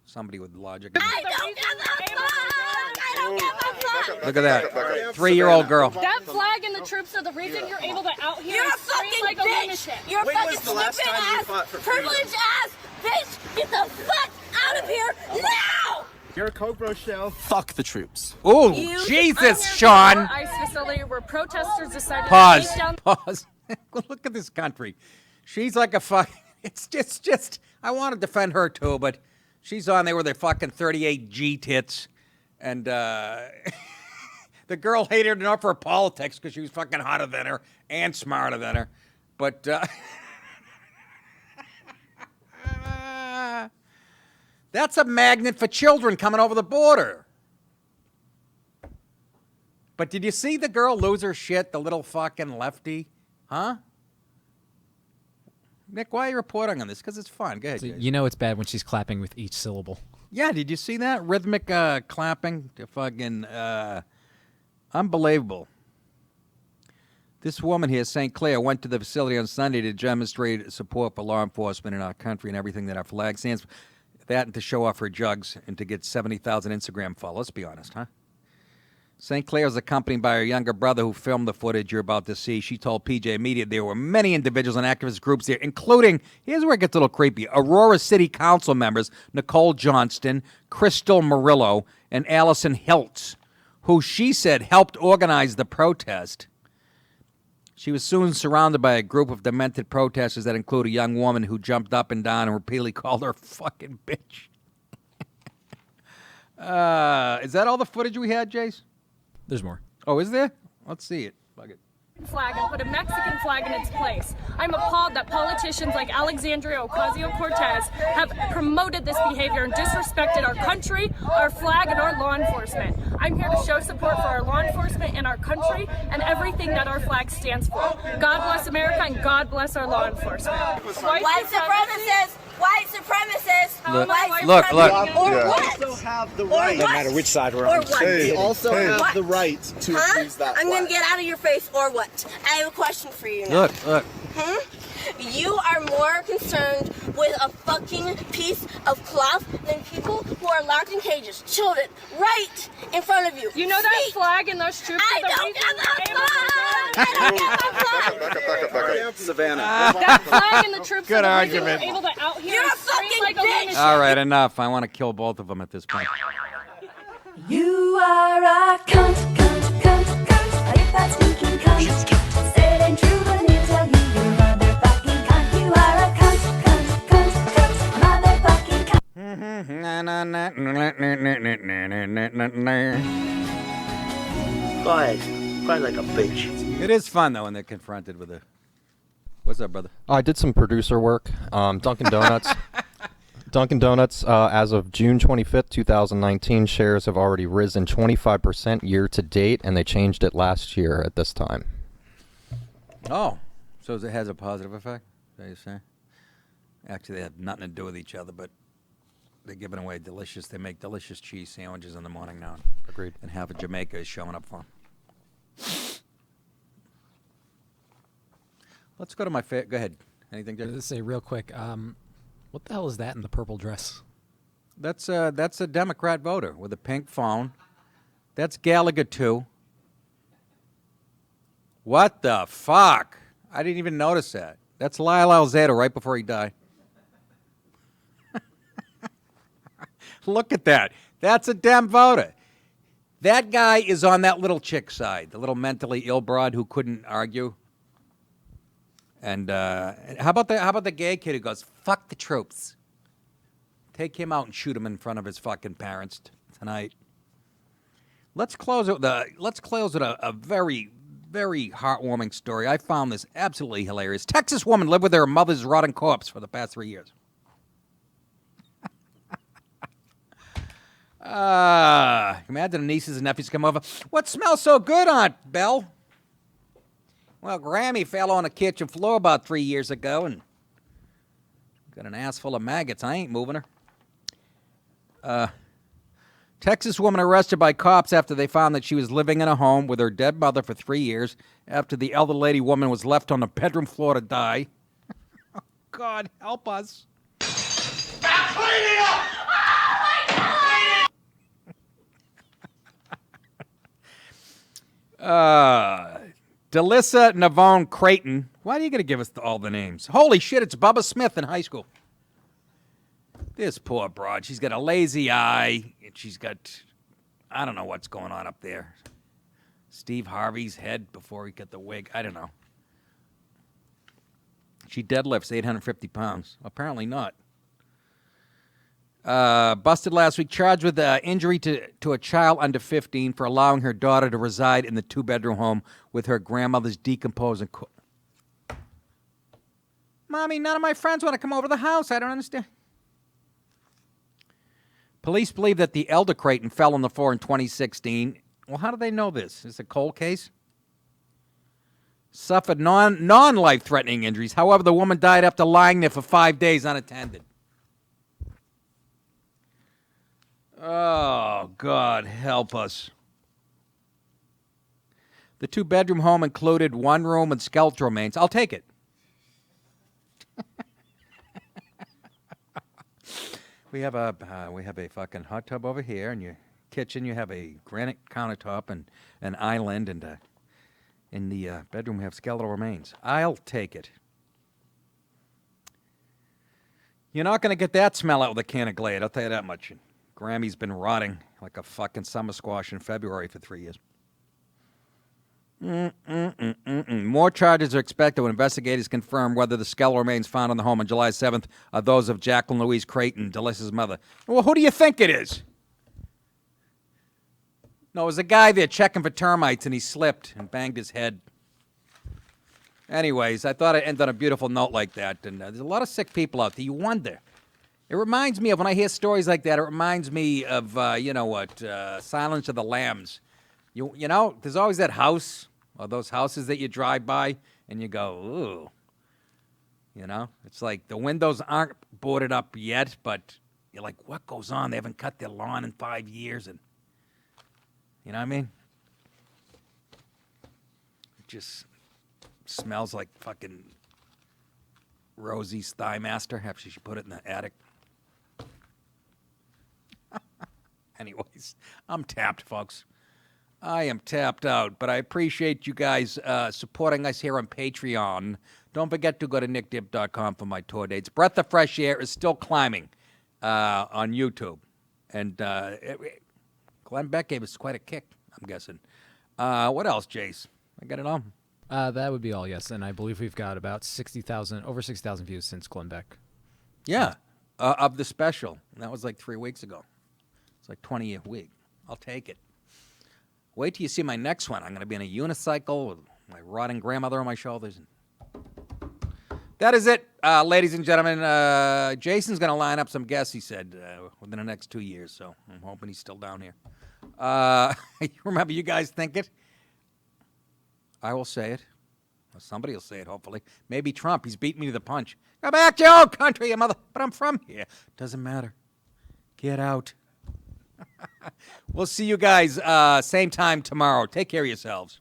somebody with logic. I don't give a fuck! I don't give a fuck! Look at that 3-year-old girl. That flag and the troops are the reason you're able to out here and scream like a lunatic. You're a fucking stupid ass, privileged ass bitch! Get the fuck out of here now! You're a Cobra show. Fuck the troops. Oh, Jesus, Sean! ICE facility where protesters decided Pause. to take down. Pause. Look at this country. She's like a fuck. It's just. I want to defend her too, but she's on there with her fucking 38 G tits, and the girl hated her enough for her politics because she was fucking hotter than her and smarter than her, but. That's a magnet for children coming over the border. But did you see the girl lose her shit, the little fucking lefty? Huh? Nick, why are you reporting on this? Because it's fun. Go ahead, Jason. You know it's bad when she's clapping with each syllable. Yeah, did you see that? Rhythmic clapping. Fucking unbelievable. This woman here, St. Clair, went to the facility on Sunday to demonstrate support for law enforcement in our country and everything that our flag stands for. That and to show off her jugs and to get 70,000 Instagram followers. Let's be honest, huh? St. Clair was accompanied by her younger brother who filmed the footage you're about to see. She told PJ Media there were many individuals and activist groups there, including, here's where it gets a little creepy, Aurora City Council members Nicole Johnston, Crystal Murillo, and Allison Hiltz, who she said helped organize the protest. She was soon surrounded by a group of demented protesters that include a young woman who jumped up and down and repeatedly called her fucking bitch. Is that all the footage we had, Jace? There's more. Oh, is there? Let's see it. Fuck it. Flag and put a Mexican flag in its place. I'm appalled that politicians like Alexandria Ocasio-Cortez have promoted this behavior and disrespected our country, our flag, and our law enforcement. I'm here to show support for our law enforcement and our country and everything that our flag stands for. God bless America and God bless our law enforcement. White supremacists! White supremacists! Look, White look. supremacists. Or We what? also have the Or right. what? No matter which side we're Or on. what? We also have What? the right to use that I'm flag. gonna get out of your face, or what? I have a question for you now. Look. You are more concerned with a fucking piece of cloth than people who are locked in cages. Children, right in front of you. You know that flag and those troops I are the don't reason give a we're able to- fuck! I don't give a fuck! Savannah. That flag and the troops Good are the reason argument. we're able to out here You're and a scream fucking like a bitch. lunatic. All right, enough. I want to kill both of them at this point. You are a cunt. If that's stinking cunt. Say it ain't true when they tell you you're a motherfucking cunt. You are a cunt. Motherfucking cunt. Go ahead. Cry like a bitch. It is fun, though, when they're confronted with a... What's up, brother? I did some producer work. Dunkin' Donuts. Dunkin' Donuts, as of June 25th, 2019, shares have already risen 25% year to date, and they changed it last year at this time. Oh, so it has a positive effect? Is that what you're saying? Actually, they have nothing to do with each other, but they're giving away delicious. They make delicious cheese sandwiches in the morning now. Agreed. And half of Jamaica is showing up for them. Let's go to my Go ahead. Anything, Jeff? Let's say real quick. What the hell is that in the purple dress? That's a Democrat voter with a pink phone. That's Gallagher, too. What the fuck? I didn't even notice that. That's Lyle Alzado right before he died. Look at that. That's a Dem voter. That guy is on that little chick side, the little mentally ill broad who couldn't argue. And how about the gay kid who goes, fuck the troops? Take him out and shoot him in front of his fucking parents tonight. Let's close it with a very, very heartwarming story. I found this absolutely hilarious. Texas woman lived with her mother's rotting corpse for the past 3 years. Imagine the nieces and nephews come over. What smells so good, Aunt Belle? Well, Grammy fell on the kitchen floor about 3 years ago and got an ass full of maggots. I ain't moving her. Texas woman arrested by cops after they found that she was living in a home with her dead mother for 3 years after the elderly woman was left on the bedroom floor to die. Oh, God, help us. Stop cleaning up! Delissa Navone Creighton. Why are you going to give us all the names? Holy shit, it's Bubba Smith in high school. This poor broad. She's got a lazy eye. And she's got, I don't know what's going on up there. Steve Harvey's head before he got the wig. I don't know. She deadlifts 850 pounds. Apparently not. Busted last week, charged with injury to a child under 15 for allowing her daughter to reside in the two-bedroom home with her grandmother's decomposing Mommy, none of my friends want to come over to the house. I don't understand. Police believe that the elder Creighton fell on the floor in 2016. Well, how do they know this? Is it a cold case? Suffered non-life-threatening injuries. However, the woman died after lying there for 5 days unattended. Oh, God, help us. The two-bedroom home included one room and skeletal remains. I'll take it. We have a fucking hot tub over here. In your kitchen, you have a granite countertop and an island, and in the bedroom, we have skeletal remains. I'll take it. You're not going to get that smell out with a can of Glade, I'll tell you that much. Grammy's been rotting like a fucking summer squash in February for 3 years. More charges are expected when investigators confirm whether the skeletal remains found in the home on July 7th are those of Jacqueline Louise Creighton, Delissa's mother. Well, who do you think it is? No, it was a guy there checking for termites, and he slipped and banged his head. Anyways, I thought I'd end on a beautiful note like that. And there's a lot of sick people out there. You wonder. It reminds me of, when I hear stories like that, it reminds me of, Silence of the Lambs. You know, there's always that house, or those houses that you drive by, and you go, ooh. You know, it's like the windows aren't boarded up yet, but you're like, what goes on? They haven't cut their lawn in 5 years, and you know what I mean? It just smells like fucking Rosie's Thigh Master after she put it in the attic. Anyways, I'm tapped, folks. I am tapped out, but I appreciate you guys supporting us here on Patreon. Don't forget to go to nickdip.com for my tour dates. Breath of Fresh Air is still climbing on YouTube. And Glenn Beck gave us quite a kick, I'm guessing. What else, Jace? I got it on. That would be all, yes. And I believe we've got about over 60,000 views since Glenn Beck. Yeah, of the special. And that was like 3 weeks ago. It's like 20 a week. I'll take it. Wait till you see my next one. I'm going to be on a unicycle with my rotting grandmother on my shoulders. That is it, ladies and gentlemen. Jason's going to line up some guests, he said, within the next 2 years. So I'm hoping he's still down here. Remember, you guys think it? I will say it. Or somebody will say it, hopefully. Maybe Trump. He's beating me to the punch. Go back to your old country, you mother. But I'm from here. Doesn't matter. Get out. We'll see you guys same time tomorrow. Take care of yourselves.